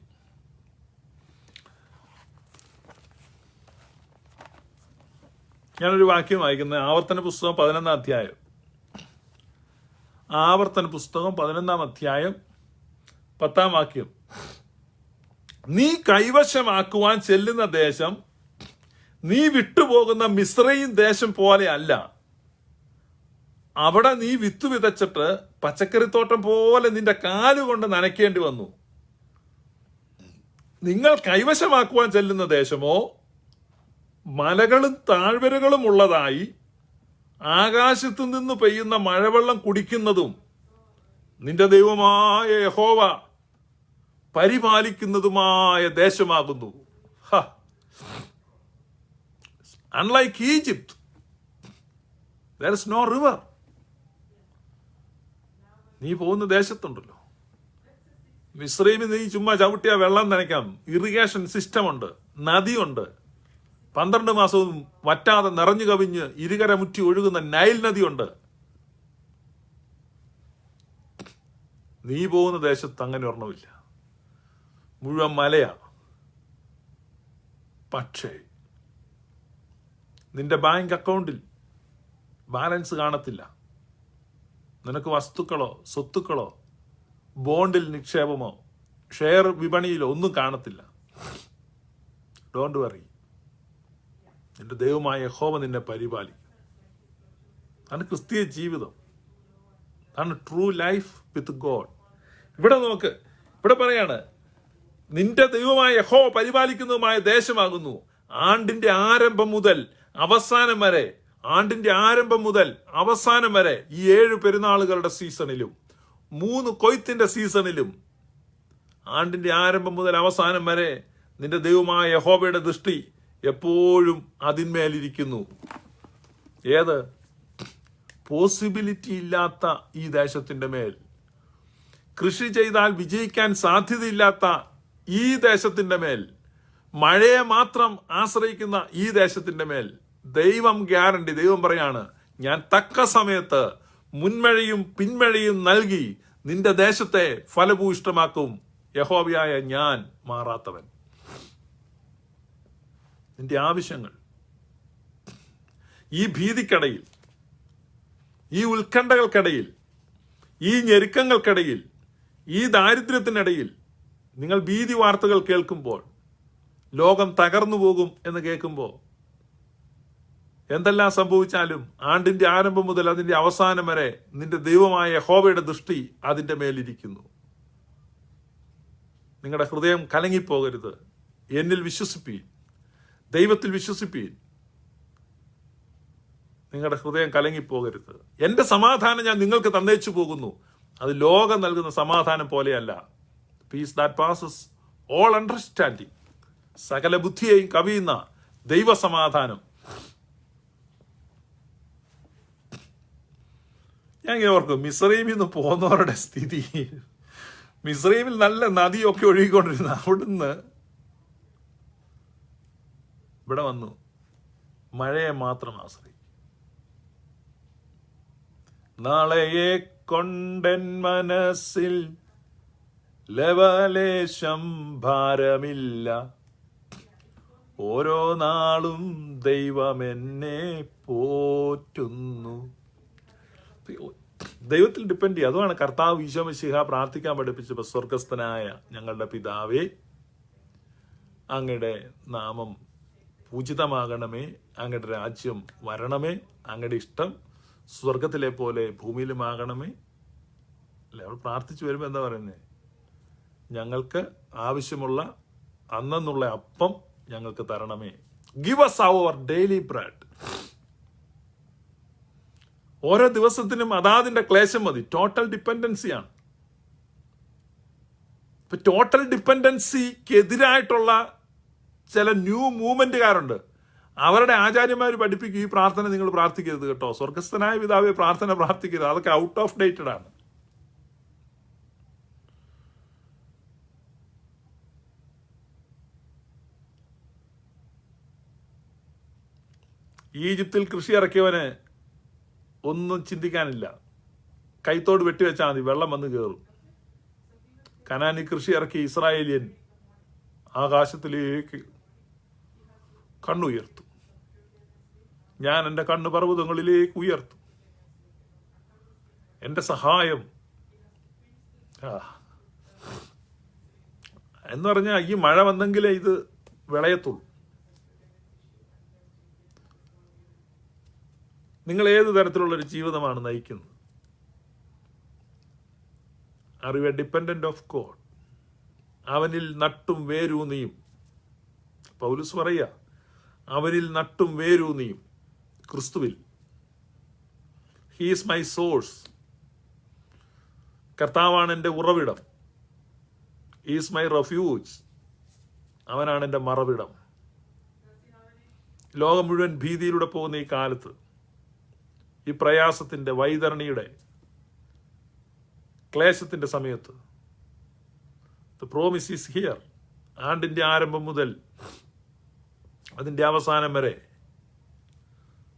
ഞാനൊരു വാക്യം വായിക്കുന്നത് ആവർത്തന പുസ്തകം 11-ാം അധ്യായം. ആവർത്തന പുസ്തകം 11-ാം അധ്യായം 10-ാം വാക്യം. നീ കൈവശമാക്കുവാൻ ചെല്ലുന്ന ദേശം നീ വിട്ടുപോകുന്ന മിസ്രയീം ദേശം പോലെ അല്ല. അവിടെ നീ വിത്ത് വിതച്ചിട്ട് പച്ചക്കറിത്തോട്ടം പോലെ നിന്റെ കാലുകൊണ്ട് നനയ്ക്കേണ്ടി വന്നു. നിങ്ങൾ കൈവശമാക്കുവാൻ ചെല്ലുന്ന ദേശമോ മലകളും താഴ്വരകളും ഉള്ളതായി ആകാശത്തു നിന്ന് പെയ്യുന്ന മഴവെള്ളം കുടിക്കുന്നതും നിന്റെ ദൈവമായ യഹോവ പരിപാലിക്കുന്നതുമായ ദേശമാകുന്നു. Unlike Egypt, there is no river. നീ പോകുന്ന ദേശത്തുണ്ടല്ലോ, മിസ്രൈമിൽ നീ ചുമ്മാ ചവിട്ടിയ വെള്ളം നനയ്ക്കാം. ഇറിഗേഷൻ സിസ്റ്റം ഉണ്ട്, നദിയുണ്ട്, 12 മാസവും വറ്റാതെ നിറഞ്ഞു കവിഞ്ഞ് ഇരുകര മുറ്റി ഒഴുകുന്ന നൈൽ നദിയുണ്ട്. നീ പോകുന്ന ദേശത്ത് അങ്ങനെ ഒരെണ്ണമില്ല, മുഴുവൻ മലയാ. പക്ഷേ നിന്റെ ബാങ്ക് അക്കൗണ്ടിൽ ബാലൻസ് കാണത്തില്ല. നിനക്ക് വസ്തുക്കളോ സ്വത്തുക്കളോ ബോണ്ടിൽ നിക്ഷേപമോ ഷെയർ വിപണിയിലോ ഒന്നും കാണത്തില്ല. ഡോണ്ട് വറി, നിന്റെ ദൈവമായ യഹോവ നിന്നെ പരിപാലിക്കും. അതാണ് ക്രിസ്തീയ ജീവിതം, അതാണ് ട്രൂ ലൈഫ് വിത്ത് ഗോഡ്. ഇവിടെ നോക്ക്, ഇവിടെ പറയാണ് നിന്റെ ദൈവമായ യഹോവ പരിപാലിക്കുന്നതുമായ ദേശമാകുന്നു. ആണ്ടിന്റെ ആരംഭം മുതൽ അവസാനം വരെ, ആണ്ടിന്റെ ആരംഭം മുതൽ അവസാനം വരെ, ഈ 7 പെരുന്നാളുകളുടെ സീസണിലും 3 കൊയ്ത്തിന്റെ സീസണിലും, ആണ്ടിന്റെ ആരംഭം മുതൽ അവസാനം വരെ നിന്റെ ദൈവമായ യഹോവയുടെ ദൃഷ്ടി എപ്പോഴും അതിന്മേലിരിക്കുന്നു. ഏത്? പോസിബിലിറ്റി ഇല്ലാത്ത ഈ ദേശത്തിന്റെ മേൽ, കൃഷി ചെയ്താൽ വിജയിക്കാൻ സാധ്യതയില്ലാത്ത ഈ ദേശത്തിന്റെ മേൽ, മഴയെ മാത്രം ആശ്രയിക്കുന്ന ഈ ദേശത്തിന്റെ മേൽ ദൈവം ഗ്യാരണ്ടി, ദൈവം പറയാണ്, ഞാൻ തക്ക സമയത്ത് മുൻമഴയും പിന്മഴയും നൽകി നിന്റെ ദേശത്തെ ഫലഭൂയിഷ്ടമാക്കും. യഹോവയായ ഞാൻ മാറാത്തവൻ. നിന്റെ ആവശ്യങ്ങൾ ഈ ഭീതിക്കടയിൽ, ഈ ഉത്കണ്ഠകൾക്കിടയിൽ, ഈ ഞെരുക്കങ്ങൾക്കിടയിൽ, ഈ ദാരിദ്ര്യത്തിനിടയിൽ നിങ്ങൾ ഭീതി വാർത്തകൾ കേൾക്കുമ്പോൾ, ലോകം തകർന്നു പോകും എന്ന് കേൾക്കുമ്പോൾ, എന്തെല്ലാം സംഭവിച്ചാലും ആണ്ടിന്റെ ആരംഭം മുതൽ അതിന്റെ അവസാനം വരെ നിന്റെ ദൈവമായ യഹോവയുടെ ദൃഷ്ടി അതിന്റെ മേലിരിക്കുന്നു. നിങ്ങളുടെ ഹൃദയം കലങ്ങിപ്പോകരുത്. എന്നിൽ വിശ്വസിപ്പീൻ, ദൈവത്തിൽ വിശ്വസിപ്പീൻ. നിങ്ങളുടെ ഹൃദയം കലങ്ങിപ്പോകരുത്. എന്റെ സമാധാനം ഞാൻ നിങ്ങൾക്ക് തന്നേച്ചു പോകുന്നു. അത് ലോകം നൽകുന്ന സമാധാനം പോലെയല്ല. Piece that passes all understanding, സകല ബുദ്ധിയെയും കവിയുന്ന ദൈവസമാധാനം. ഞാൻ ഇങ്ങനെ ഓർക്കും, മിസ്രൈമിൽ നിന്ന് പോകുന്നവരുടെ സ്ഥിതി. മിസ്രൈമിൽ നല്ല നദിയൊക്കെ ഒഴുകിക്കൊണ്ടിരുന്ന അവിടുന്ന് ഇവിടെ വന്നു മഴയെ മാത്രം ആശ്രയിക്കും. നാളെയെ കൊണ്ടെൻ മനസ്സിൽ ലവലേശം ഭാരമില്ല, ഓരോ നാളും ദൈവം എന്നെ പോറ്റുന്നു. ദൈവത്തിൽ ഡിപ്പെൻഡ് ചെയ്യുക. അതുമാണ് കർത്താവ് ഈശോ മിശിഹ പ്രാർത്ഥിക്കാൻ പഠിപ്പിച്ചപ്പോൾ, സ്വർഗസ്ഥനായ ഞങ്ങളുടെ പിതാവേ, അങ്ങയുടെ നാമം പൂജിതമാകണമേ, അങ്ങയുടെ രാജ്യം വരണമേ, അങ്ങയുടെ ഇഷ്ടം സ്വർഗത്തിലെ പോലെ ഭൂമിയിലുമാകണമേ. അല്ലെ, അവൾ പ്രാർത്ഥിച്ചു വരുമ്പോൾ എന്താ പറയുന്നത്? ഞങ്ങൾക്ക് ആവശ്യമുള്ള അന്നുള്ള അപ്പം ഞങ്ങൾക്ക് തരണമേ. Give us our daily bread. ഓരോ ദിവസത്തിനും അതാതിൻ്റെ ക്ലേശം മതി. ടോട്ടൽ ഡിപ്പെൻഡൻസിയാണ്. ഇപ്പൊ ടോട്ടൽ ഡിപ്പെൻഡൻസിക്ക് എതിരായിട്ടുള്ള ചില ന്യൂ മൂവ്മെന്റുകാരുണ്ട്. അവരുടെ ആചാര്യന്മാർ പഠിപ്പിക്കും, ഈ പ്രാർത്ഥന നിങ്ങൾ പ്രാർത്ഥിക്കരുത് കേട്ടോ, സ്വർഗസ്ഥനായ പിതാവേ പ്രാർത്ഥന പ്രാർത്ഥിക്കരുത്, അതൊക്കെ ഔട്ട് ഓഫ് ഡേറ്റഡ് ആണ്. ഈജിപ്തിൽ കൃഷി ഇറക്കിയവന് ഒന്നും ചിന്തിക്കാനില്ല. കൈത്തോട് വെട്ടിവെച്ചാൽ മതി, വെള്ളം വന്ന് കയറും. കനാനി കൃഷി ഇറക്കി ഇസ്രായേലിയൻ ആകാശത്തിലേക്ക് കണ്ണുയർത്തും. ഞാൻ എൻ്റെ കണ്ണ് പർവ്വതങ്ങളിലേക്ക് ഉയർത്തും, എൻ്റെ സഹായം എന്ന് പറഞ്ഞാൽ ഈ മഴ വന്നെങ്കിലേ ഇത് വിളയത്തുള്ളൂ. നിങ്ങൾ ഏത് തരത്തിലുള്ളൊരു ജീവിതമാണ് നയിക്കുന്നത്? Are you A dependent of God? അവനിൽ നട്ടും വേരൂന്നിയും, പൗലോസ് പറയുക, അവനിൽ നട്ടും വേരൂന്നിയും ക്രിസ്തുവിൽ. He is my source. കർത്താവാണ് എൻ്റെ ഉറവിടം. Is my refuge. അവനാണ് എൻ്റെ മറവിടം. ലോകം മുഴുവൻ ഭീതിയിലൂടെ പോകുന്ന ഈ കാലത്ത്, ഈ പ്രയാസത്തിൻ്റെ, വൈതരണിയുടെ, ക്ലേശത്തിൻ്റെ സമയത്ത്, ദ പ്രോമിസ് ഈസ് ഹിയർ. ആണ്ടിൻ്റെ ആരംഭം മുതൽ അതിൻ്റെ അവസാനം വരെ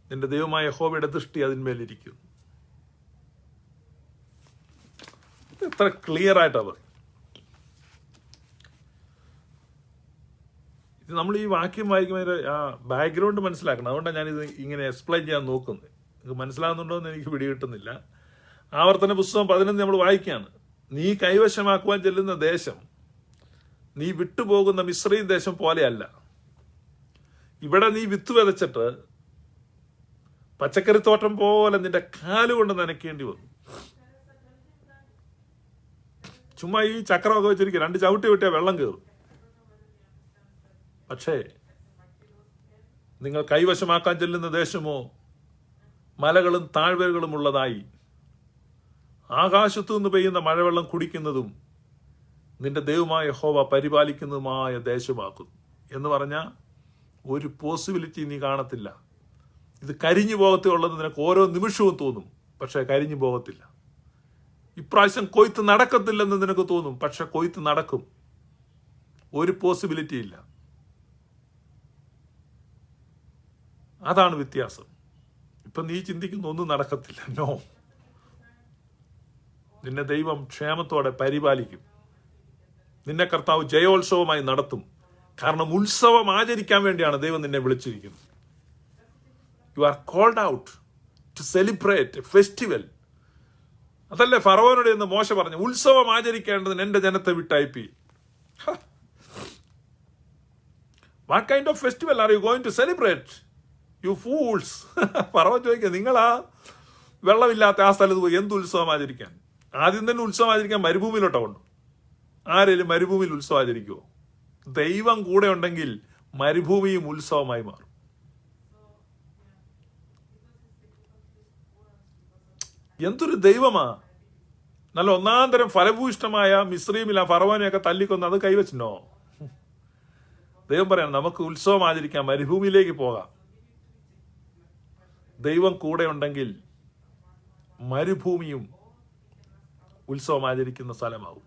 നിന്റെ ദൈവമായ യഹോവയുടെ ദൃഷ്ടി അതിന്മേലിരിക്കും. എത്ര ക്ലിയർ ആയിട്ടവർ ഇത് നമ്മൾ ഈ വാക്യം വായിക്കുമ്പോൾ ആ ബാക്ക്ഗ്രൗണ്ട് മനസ്സിലാക്കണം. അതുകൊണ്ടാണ് ഞാനിത് ഇങ്ങനെ എക്സ്പ്ലെയിൻ ചെയ്യാൻ നോക്കുന്നത്. നിങ്ങൾക്ക് മനസ്സിലാകുന്നുണ്ടോ എന്ന് എനിക്ക് പിടികിട്ടുന്നില്ല. ആവർത്തന പുസ്തകം 11 നമ്മൾ വായിക്കുകയാണ്. നീ കൈവശമാക്കുവാൻ ചെല്ലുന്ന ദേശം നീ വിട്ടുപോകുന്ന മിസ്രയീം ദേശം പോലെയല്ല. ഇവിടെ നീ വിത്ത് വിതച്ചിട്ട് പച്ചക്കറിത്തോട്ടം പോലെ നിന്റെ കാലുകൊണ്ട് നനയ്ക്കേണ്ടി വന്നു. ചുമ്മാ ഈ ചക്രമൊക്കെ വെച്ചിരിക്കുക, 2 ചവിട്ടി വിട്ടിയാൽ വെള്ളം കയറും. പക്ഷേ നിങ്ങൾ കൈവശമാക്കാൻ ചെല്ലുന്ന ദേശമോ മലകളും താഴ്വരകളും ഉള്ളതായി, ആകാശത്തു നിന്ന് പെയ്യുന്ന മഴവെള്ളം കുടിക്കുന്നതും നിന്റെ ദൈവമായ യഹോവ പരിപാലിക്കുന്നതുമായ ദേശമാക്കുന്നു. എന്ന് പറഞ്ഞാൽ ഒരു പോസിബിലിറ്റി നീ കാണത്തില്ല. ഇത് കരിഞ്ഞു പോകത്തേ ഉള്ളത് നിനക്ക് ഓരോ നിമിഷവും തോന്നും, പക്ഷെ കരിഞ്ഞു പോകത്തില്ല. ഇപ്രാവശ്യം കൊയ്ത്ത് നടക്കത്തില്ലെന്ന് നിനക്ക് തോന്നും, പക്ഷെ കൊയ്ത്ത് നടക്കും. ഒരു പോസിബിലിറ്റി ഇല്ല. അതാണ് വ്യത്യാസം. ഇപ്പൊ നീ ചിന്തിക്കുന്ന ഒന്നും നടക്കത്തില്ല. നോ, നിന്നെ ദൈവം ക്ഷേമത്തോടെ പരിപാലിക്കും. നിന്നെ കർത്താവ് ജയോത്സവമായി നടത്തും. കാരണം ഉത്സവം ആചരിക്കാൻ വേണ്ടിയാണ് ദൈവം നിന്നെ വിളിച്ചിരിക്കുന്നത്. You are called out to celebrate a festival. അതല്ലേ ഫറവോനോട് എന്ന് മോശ പറഞ്ഞു, ഉത്സവം ആചരിക്കേണ്ടതിന് എന്റെ ജനത്തെ വിട്ടയപ്പി. What kind of festival are you going to celebrate, you fools? ഫറവോൻ ചോദിക്കുക, നിങ്ങളാ വെള്ളമില്ലാത്ത ആ സ്ഥലത്ത് പോയി എന്ത് ഉത്സവം ആചരിക്കാൻ? ആദ്യം തന്നെ ഉത്സവം ആചരിക്കാൻ മരുഭൂമിയിലോട്ടാ കൊണ്ടു. ആരെങ്കിലും മരുഭൂമിയിൽ ഉത്സവം ആചരിക്കുമോ? ദൈവം കൂടെ ഉണ്ടെങ്കിൽ മരുഭൂമിയും ഉത്സവമായി മാറും. എന്തൊരു ദൈവമാ! നല്ല ഒന്നാം തരം ഫലഭൂയിഷ്ടമായ മിസ്രയീമിൽ ആ ഫറവോനെയൊക്കെ തല്ലിക്കൊന്ന് അത് കൈവച്ചിനോ? ദൈവം പറയണം, നമുക്ക് ഉത്സവം ആചരിക്കാം, മരുഭൂമിയിലേക്ക് പോകാം. ദൈവം കൂടെ ഉണ്ടെങ്കിൽ മരുഭൂമിയും ഉത്സവം ആചരിക്കുന്ന സ്ഥലമാവും.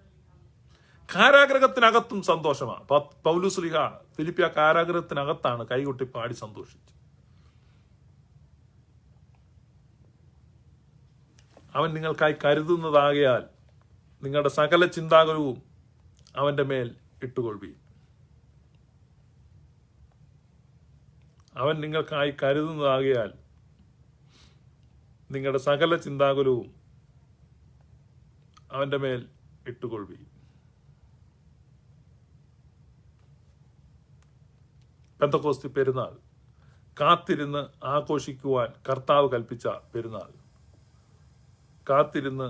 കാരാഗ്രഹത്തിനകത്തും സന്തോഷമാണ്. പൗലോസ് ശ്ലീഹ ഫിലിപ്പിയ കാരാഗ്രഹത്തിനകത്താണ് കൈകൊട്ടി പാടി സന്തോഷിച്ചു. അവൻ നിങ്ങൾക്കായി കരുതുന്നതാകയാൽ നിങ്ങളുടെ സകല ചിന്താകുലവും അവന്റെ മേൽ ഇട്ടുകൊള്ളുവീൻ. അവൻ നിങ്ങൾക്കായി കരുതുന്നതാകയാൽ നിങ്ങളുടെ സകല ചിന്താകുലവും അവന്റെ മേൽ ഇട്ടുകൊള്ളുവീൻ. പെന്തക്കോസ്തി പെരുന്നാൾ കാത്തിരുന്ന് ആഘോഷിക്കുവാൻ കർത്താവ് കൽപ്പിച്ച പെരുന്നാൾ. കാത്തിരുന്ന്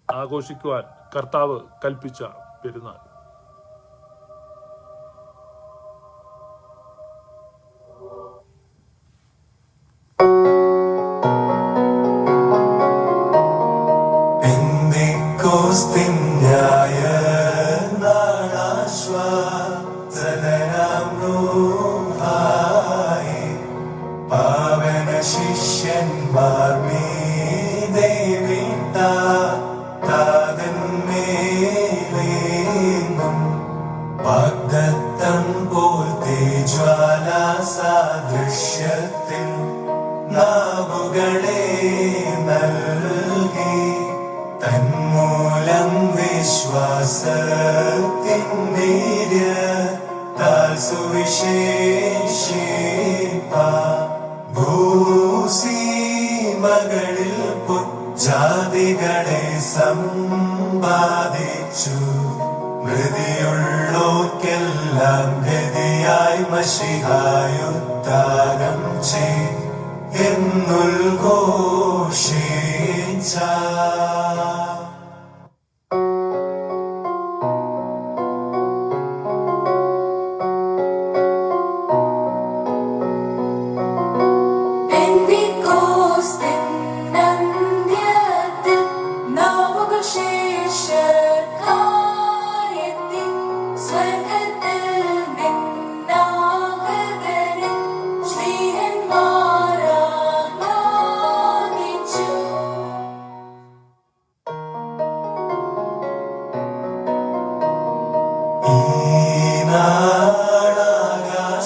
ആഘോഷിക്കുവാൻ കർത്താവ് കൽപ്പിച്ച പെരുന്നാൾ. പെന്തക്കോസ്തിന്യായ നാളാശ്വാസദനാം റൂഹായി പാവന ശിഷ്യന്മാർ മീതെ വിട്ട താതന്മേലേന്നും വാഗ്ദത്തം പോൽ തേജ്വാലാ സാദൃശ്യത്തിൽ നാവുകളെ നൽകി തന്മൂലം വിശ്വാസത്തിൻ വീര്യത്താൽ സുവിശേഷിപ്പ ഭൂസീമകളിൽ ജാതികളെ സമ്പാദിച്ചു മൃതിയുള്ളോർക്കെല്ലാം ഗതിയായി മശിഹായുദ്ധാനം എന്നുദ്ഘോഷിച്ച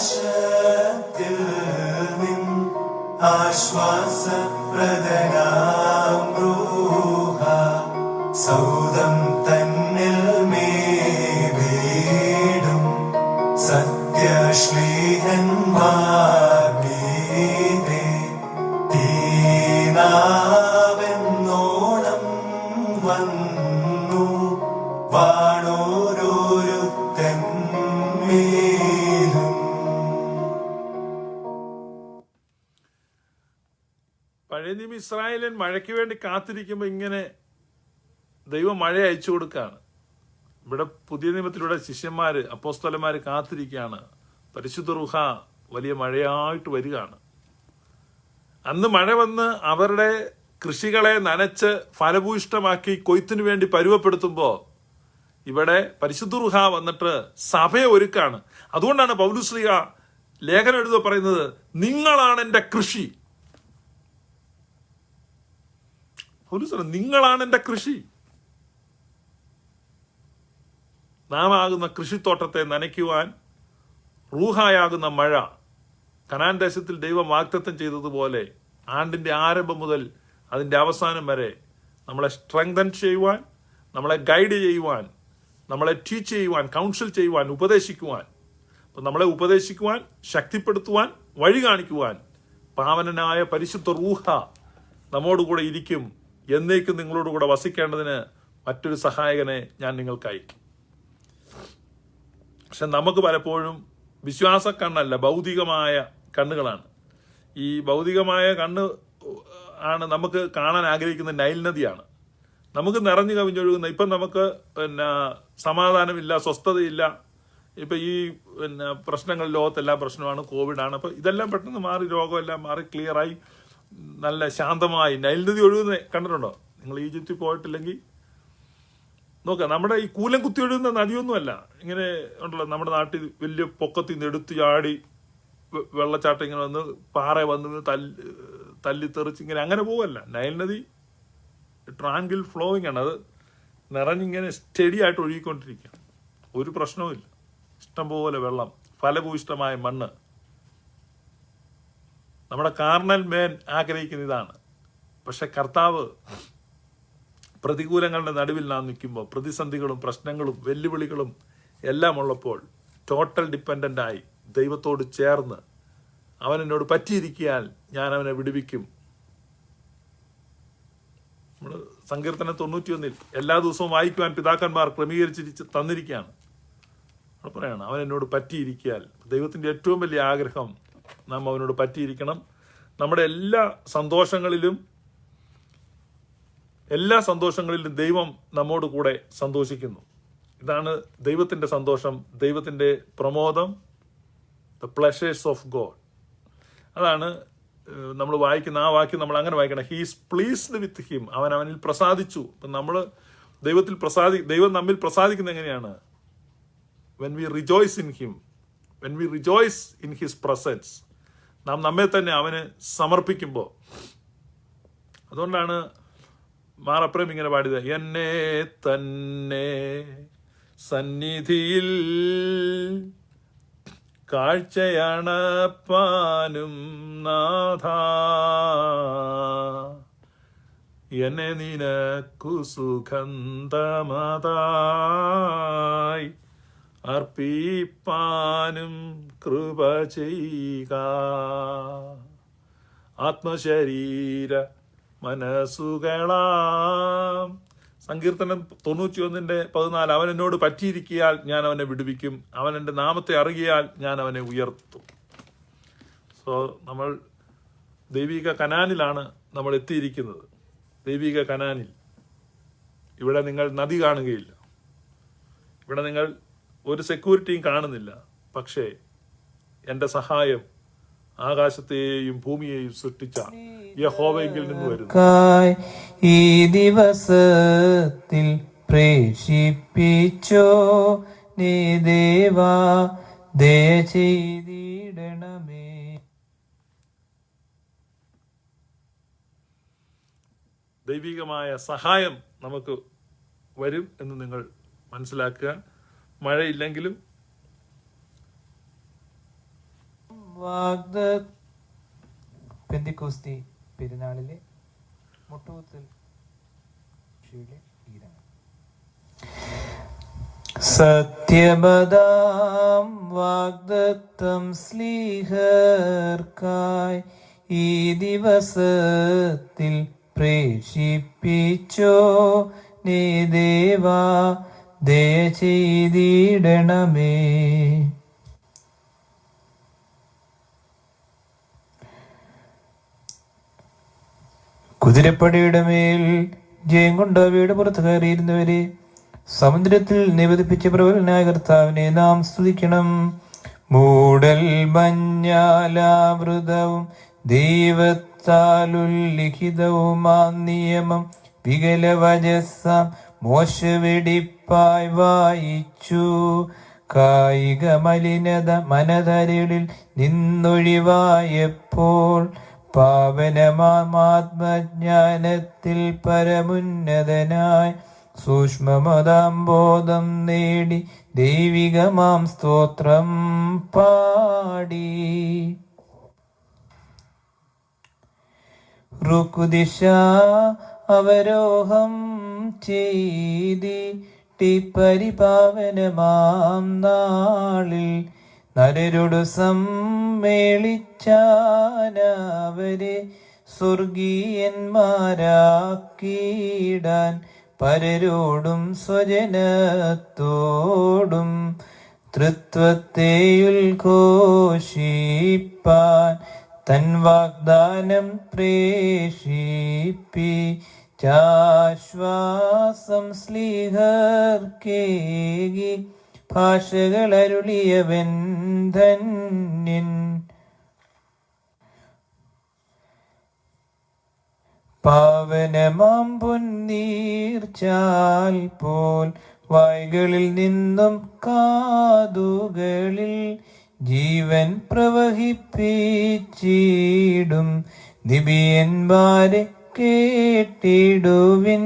ആകാശത്തിൽ നിൻ ആശ്വാസപ്രദനാം റൂഹ സൗദം തന്നിൽ മേവീടും സത്യശ്ലീഹന്മാർ മീതെ തീനാവെന്നോണം വന്നു വാണോരോരുത്തൻ മേലും. പഴയ നിയമ ഇസ്രായേലിൻ മഴയ്ക്ക് വേണ്ടി കാത്തിരിക്കുമ്പോൾ ഇങ്ങനെ ദൈവം മഴ അയച്ചു കൊടുക്കുകയാണ്. ഇവിടെ പുതിയ നിയമത്തിലൂടെ ശിഷ്യന്മാര് അപ്പോസ്തലന്മാര് കാത്തിരിക്കുകയാണ്. പരിശുദ്ധ റൂഹ വലിയ മഴയായിട്ട് വരികയാണ്. അന്ന് മഴ വന്ന് അവരുടെ കൃഷികളെ നനച്ച് ഫലഭൂയിഷ്ടമാക്കി കൊയ്ത്തിനു വേണ്ടി പരുവപ്പെടുത്തുമ്പോൾ ഇവിടെ പരിശുദ്ധ റൂഹ വന്നിട്ട് സഭയെ ഒരുക്കാണ്. അതുകൊണ്ടാണ് പൗലുസ്ലീഹ ലേഖനം എഴുതുക പറയുന്നത്, നിങ്ങളാണ് എൻ്റെ കൃഷി. പൗലുസ് നിങ്ങളാണ് എൻ്റെ കൃഷി. നാം ആകുന്ന കൃഷിത്തോട്ടത്തെ നനയ്ക്കുവാൻ റൂഹായാകുന്ന മഴ കനാൻ ദേശത്തിൽ ദൈവം വാഗ്ദത്തം ചെയ്തതുപോലെ ആണ്ടിന്റെ ആരംഭം മുതൽ അതിന്റെ അവസാനം വരെ നമ്മളെ സ്ട്രെങ്തൻ ചെയ്യുവാൻ, നമ്മളെ ഗൈഡ് ചെയ്യുവാൻ, നമ്മളെ ടീച്ച് ചെയ്യുവാൻ, കൗൺസിൽ ചെയ്യുവാൻ, ഉപദേശിക്കുവാൻ, അപ്പം നമ്മളെ ഉപദേശിക്കുവാൻ, ശക്തിപ്പെടുത്തുവാൻ, വഴി കാണിക്കുവാൻ പാവനനായ പരിശുദ്ധ റൂഹ നമ്മോടുകൂടെ ഇരിക്കും. എന്നേക്കും നിങ്ങളോടുകൂടെ വസിക്കേണ്ടതിന് മറ്റൊരു സഹായകനെ ഞാൻ നിങ്ങൾക്ക് അയക്കും. പക്ഷെ നമുക്ക് പലപ്പോഴും വിശ്വാസ കണ്ണല്ല, ഭൗതികമായ കണ്ണുകളാണ്. ഈ ഭൗതികമായ കണ്ണ് ആണ് നമുക്ക് കാണാൻ ആഗ്രഹിക്കുന്ന നൈൽ നദിയാണ്. നമുക്ക് നിറഞ്ഞു കവിഞ്ഞൊഴുകുന്ന, ഇപ്പം നമുക്ക് സമാധാനമില്ല, സ്വസ്ഥതയില്ല. ഇപ്പം ഈ പ്രശ്നങ്ങൾ ലോകത്തെല്ലാം പ്രശ്നമാണ്, കോവിഡാണ്. അപ്പം ഇതെല്ലാം പെട്ടെന്ന് മാറി, രോഗമെല്ലാം മാറി ക്ലിയറായി നല്ല ശാന്തമായി നൈൽ നദി ഒഴുകുന്ന കണ്ടിട്ടുണ്ടോ? നിങ്ങൾ ഈജിപ്തിൽ പോയിട്ടില്ലെങ്കിൽ നോക്കുക. നമ്മുടെ ഈ കൂലം കുത്തി ഒഴുകുന്ന നദിയൊന്നുമല്ല. ഇങ്ങനെ ഉണ്ടല്ലോ, നമ്മുടെ നാട്ടിൽ വലിയ പൊക്കത്തിൽ നിന്ന് എടുത്തു ചാടി വെള്ളച്ചാട്ടം ഇങ്ങനെ വന്ന് പാറ വന്ന് തല്ലി തെറിച്ച് ഇങ്ങനെ അങ്ങനെ പോവല്ല. നൈൽ നദി ട്രാങ്കിൾ ഫ്ലോയിങ് ആണ്. അത് നിറഞ്ഞിങ്ങനെ സ്റ്റഡി ആയിട്ട് ഒഴുകിക്കൊണ്ടിരിക്കുക, ഒരു പ്രശ്നവുമില്ല. ഇഷ്ടംപോലെ വെള്ളം, ഫലഭൂയിഷ്ടമായ മണ്ണ്. നമ്മുടെ കാർണൽ മേൻ ആഗ്രഹിക്കുന്ന ഇതാണ്. പക്ഷെ കർത്താവ് പ്രതികൂലങ്ങളുടെ നടുവിൽ നാം നിൽക്കുമ്പോൾ, പ്രതിസന്ധികളും പ്രശ്നങ്ങളും വെല്ലുവിളികളും എല്ലാം ഉള്ളപ്പോൾ ടോട്ടൽ ഡിപ്പെൻഡൻ്റ് ആയി ദൈവത്തോട് ചേർന്ന് അവൻ എന്നോട് പറ്റിയിരിക്കാൻ ഞാൻ അവനെ വിടുവിക്കും. നമ്മൾ സങ്കീർത്തനം 91 എല്ലാ ദിവസവും വായിക്കുവാൻ പിതാക്കന്മാർ ക്രമീകരിച്ച് തന്നിരിക്കുകയാണ്. നമ്മൾ പറയണം, അവൻ എന്നോട് പറ്റിയിരിക്കാൻ. ദൈവത്തിൻ്റെ ഏറ്റവും വലിയ ആഗ്രഹം നാം അവനോട് പറ്റിയിരിക്കണം. നമ്മുടെ എല്ലാ സന്തോഷങ്ങളിലും ദൈവം നമ്മോട് കൂടെ സന്തോഷിക്കുന്നു. ഇതാണ് ദൈവത്തിൻ്റെ സന്തോഷം, ദൈവത്തിൻ്റെ പ്രമോദം, ദ പ്ലഷേഴ്സ് ഓഫ് ഗോഡ്. അതാണ് നമ്മൾ വായിക്കുന്ന ആ വാക്യം. നമ്മൾ അങ്ങനെ വായിക്കണം, he is pleased with him. അവനിൽ പ്രസാദിച്ചു. അപ്പം നമ്മൾ ദൈവം നമ്മിൽ പ്രസാദിക്കുന്നത് എങ്ങനെയാണ്? when we rejoice in him, when we rejoice in his presence, നാം നമ്മെ തന്നെ അവന് സമർപ്പിക്കുമ്പോൾ. അതുകൊണ്ടാണ് മാറപ്രേം ഇങ്ങനെ പാടിയത്, എന്നെ തന്നെ സന്നിധിയിൽ കാഴ്ചയണപ്പാനും നാഥ, എന്നെ നിനക്കു സുഗന്ധമതായി അർപ്പിപ്പാനും കൃപ ചെയ്യുക. ആത്മശരീര മനസ്സുകളാം. സങ്കീർത്തനം 91:14, അവൻ എന്നോട് പറ്റിയിരിക്കിയാൽ ഞാൻ അവനെ വിടുവിക്കും, അവൻ എൻ്റെ നാമത്തെ അറിയിയാൽ ഞാൻ അവനെ ഉയർത്തും. സോ നമ്മൾ ദൈവിക കനാനിലാണ് നമ്മൾ എത്തിയിരിക്കുന്നത്. ദൈവിക കനാനിൽ. ഇവിടെ നിങ്ങൾ നദി കാണുകയില്ല, ഇവിടെ നിങ്ങൾ ഒരു സെക്യൂരിറ്റിയും കാണുന്നില്ല. പക്ഷേ എൻ്റെ സഹായം ആകാശത്തെയും ഭൂമിയെയും സൃഷ്ടിച്ച യഹോവയെങ്കിൽ നിന്ന് വരുന്നു. ഈ ദിവസത്തിൽ പ്രേഷിപ്പിച്ചോ നീ ദേവാ, ദയ ചെയ്തിടണമേ. ദൈവികമായ സഹായം നമുക്ക് വരും എന്ന് നിങ്ങൾ മനസ്സിലാക്കുക. മഴയില്ലെങ്കിലും പെന്തിക്കോസ്തി പെരുന്നാളിലെ മുട്ടുകുത്തൽ ഗീതങ്ങൾ. സത്യമതാം വാഗ്ദത്തം സ്ലീഹർക്കായി ഈ ദിവസത്തിൽ പ്രേഷിപ്പിച്ചോ നീ ദേവാ, ദയ ചെയ്തിടണമേ. കുതിരപ്പടയുടെ മേൽ ജയം കൊണ്ട് അവയുടെ പുറത്ത് കയറിയിരുന്നവരെ സമുദ്രത്തിൽ നിവേദിപ്പിച്ച പ്രബലനായ കർത്താവിനെ നാം സ്തുതിക്കണം. മൂടൽ മഞ്ഞാലാവൃതവും ദൈവത്താലുല്ലിഖിതവുമാ നിയമം വികലവചസ്സാം മോശവെടിപ്പായി വായിച്ചു. കായിക മലിനത മനതരളിൽ നിന്നൊഴിവായപ്പോൾ പാവനമാത്മജ്ഞാനത്തിൽ പരമുന്നതനായി സൂക്ഷ്മമതാം ബോധം നേടി ദൈവികമാം സ്തോത്രം പാടി. റുക്കുദിശ അവരോഹം ചെയ്തിട്ടി പരിപാവനമാം നാളിൽ നരരോട് സമ്മേളിച്ചാനവരെ സ്വർഗീയന്മാരാക്കിയിടാൻ പരരോടും സ്വജനത്തോടും തൃത്വത്തെയുൽഘോഷിപ്പാൻ തൻ വാഗ്ദാനം പ്രേഷിപ്പിച്ചാശ്വാസം സ്ലീഹർക്കേകി ഭാഷകളരുളിയവൻ ധന്യൻ. പാവനമാം പൊന്നീർച്ചാൽ പോൽ വായ്കളിൽ നിന്നും കാതുകളിൽ ജീവൻ പ്രവഹിപ്പിച്ചിടും നിബിയന്മാരെ കേട്ടിടുവിൻ.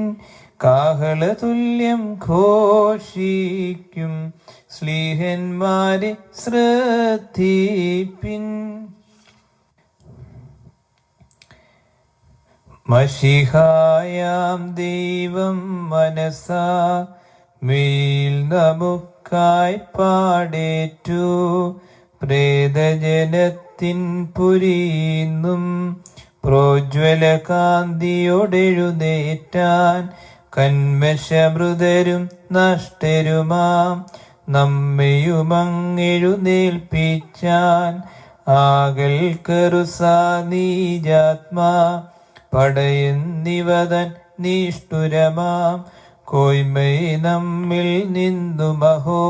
കാഹളതുല്യം ഘോഷിക്കും സ്ലീഹന്മാരെ ശ്രദ്ധിപ്പിൻ. മഷിഹായാം ദൈവം മനസാ മേൽ നമുക്കായി പാടേറ്റു. പ്രേതജനത്തിൻ പുരീന്നും പ്രോജ്വല കാന്തിയോടെഴുന്നേറ്റാൻ കന്മഷമൃതരും നഷ്ടരുമാം നമ്മയുമങ്ങെഴുന്നേൽപ്പിച്ചാൻ ആകൽ കറുസാ നീജാത്മാ പടയുന്നിവതൻ നിഷ്ഠുരമാം കോയ്മൈ നമ്മിൽ നിന്നു മഹോ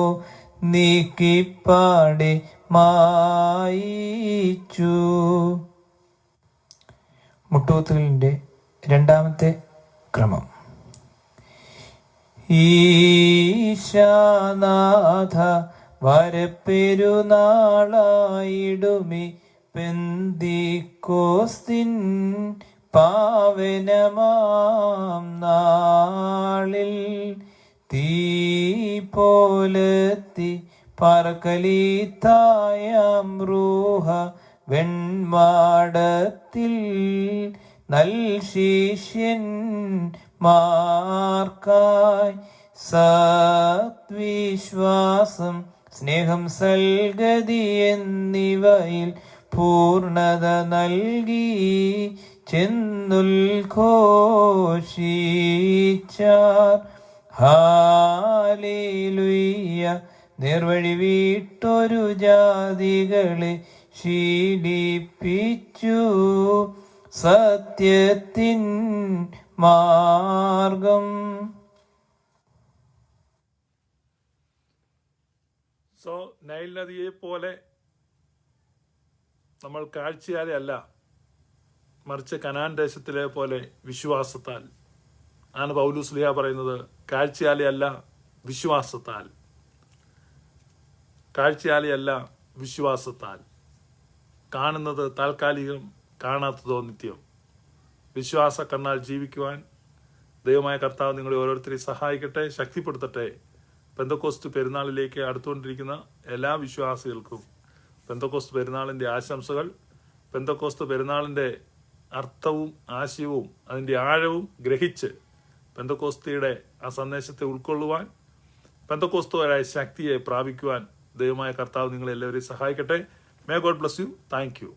നീക്കിപ്പാടെ മായിച്ചു. മുട്ടുകുത്തലിന്റെ രണ്ടാമത്തെ ക്രമം. ഈശാനാഥ വരപ്പെരുനാളായിടുമി പെന്തിക്കോസ്തിൻ പാവനമാം നാളിൽ തീ പോലെത്തി പറക്കലീത്തായാം റൂഹ വെൺമാടത്തിൽ നൽ ശിഷ്യന്മാർക്കായി സത്വിശ്വാസം സ്നേഹം സൽഗതി എന്നിവയിൽ പൂർണത നൽകി ചെന്നുൽഘോഷിച്ചാർ ഹാലേലുയ്യ. നേർവഴി വിട്ടൊരു ജാതികളെ ശീലിപ്പിച്ചു സത്യത്തിൻ മാർഗം. സോ നൈൽ നദിയെ പോലെ നമ്മൾ കാഴ്ചയാലെ അല്ല, മറിച്ച് കനാൻ ദേശത്തിലെ പോലെ വിശ്വാസത്താൽ ആണ് പൗലോസ് ശ്ലീഹ പറയുന്നത്. കാഴ്ചയാലെ അല്ല, വിശ്വാസത്താൽ. കാഴ്ചയാലെ അല്ല, വിശ്വാസത്താൽ. കാണുന്നത് താൽക്കാലികം, കാണാത്തതോ നിത്യം. വിശ്വാസ കണ്ണാൽ ജീവിക്കുവാൻ ദൈവമായ കർത്താവ് നിങ്ങളെ ഓരോരുത്തരെയും സഹായിക്കട്ടെ, ശക്തിപ്പെടുത്തട്ടെ. പെന്തക്കോസ്ത് പെരുന്നാളിലേക്ക് അടുത്തുകൊണ്ടിരിക്കുന്ന എല്ലാ വിശ്വാസികൾക്കും പെന്തക്കോസ്ത് പെരുന്നാളിൻ്റെ ആശംസകൾ. പെന്തക്കോസ്ത് പെരുന്നാളിൻ്റെ അർത്ഥവും ആശയവും അതിൻ്റെ ആഴവും ഗ്രഹിച്ച് പെന്തക്കോസ്തിയുടെ ആ സന്ദേശത്തെ ഉൾക്കൊള്ളുവാൻ, പെന്തക്കോസ്തുകാരായ ശക്തിയെ പ്രാപിക്കുവാൻ ദൈവമായ കർത്താവ് നിങ്ങളെല്ലാവരെയും സഹായിക്കട്ടെ. May God bless you. Thank you.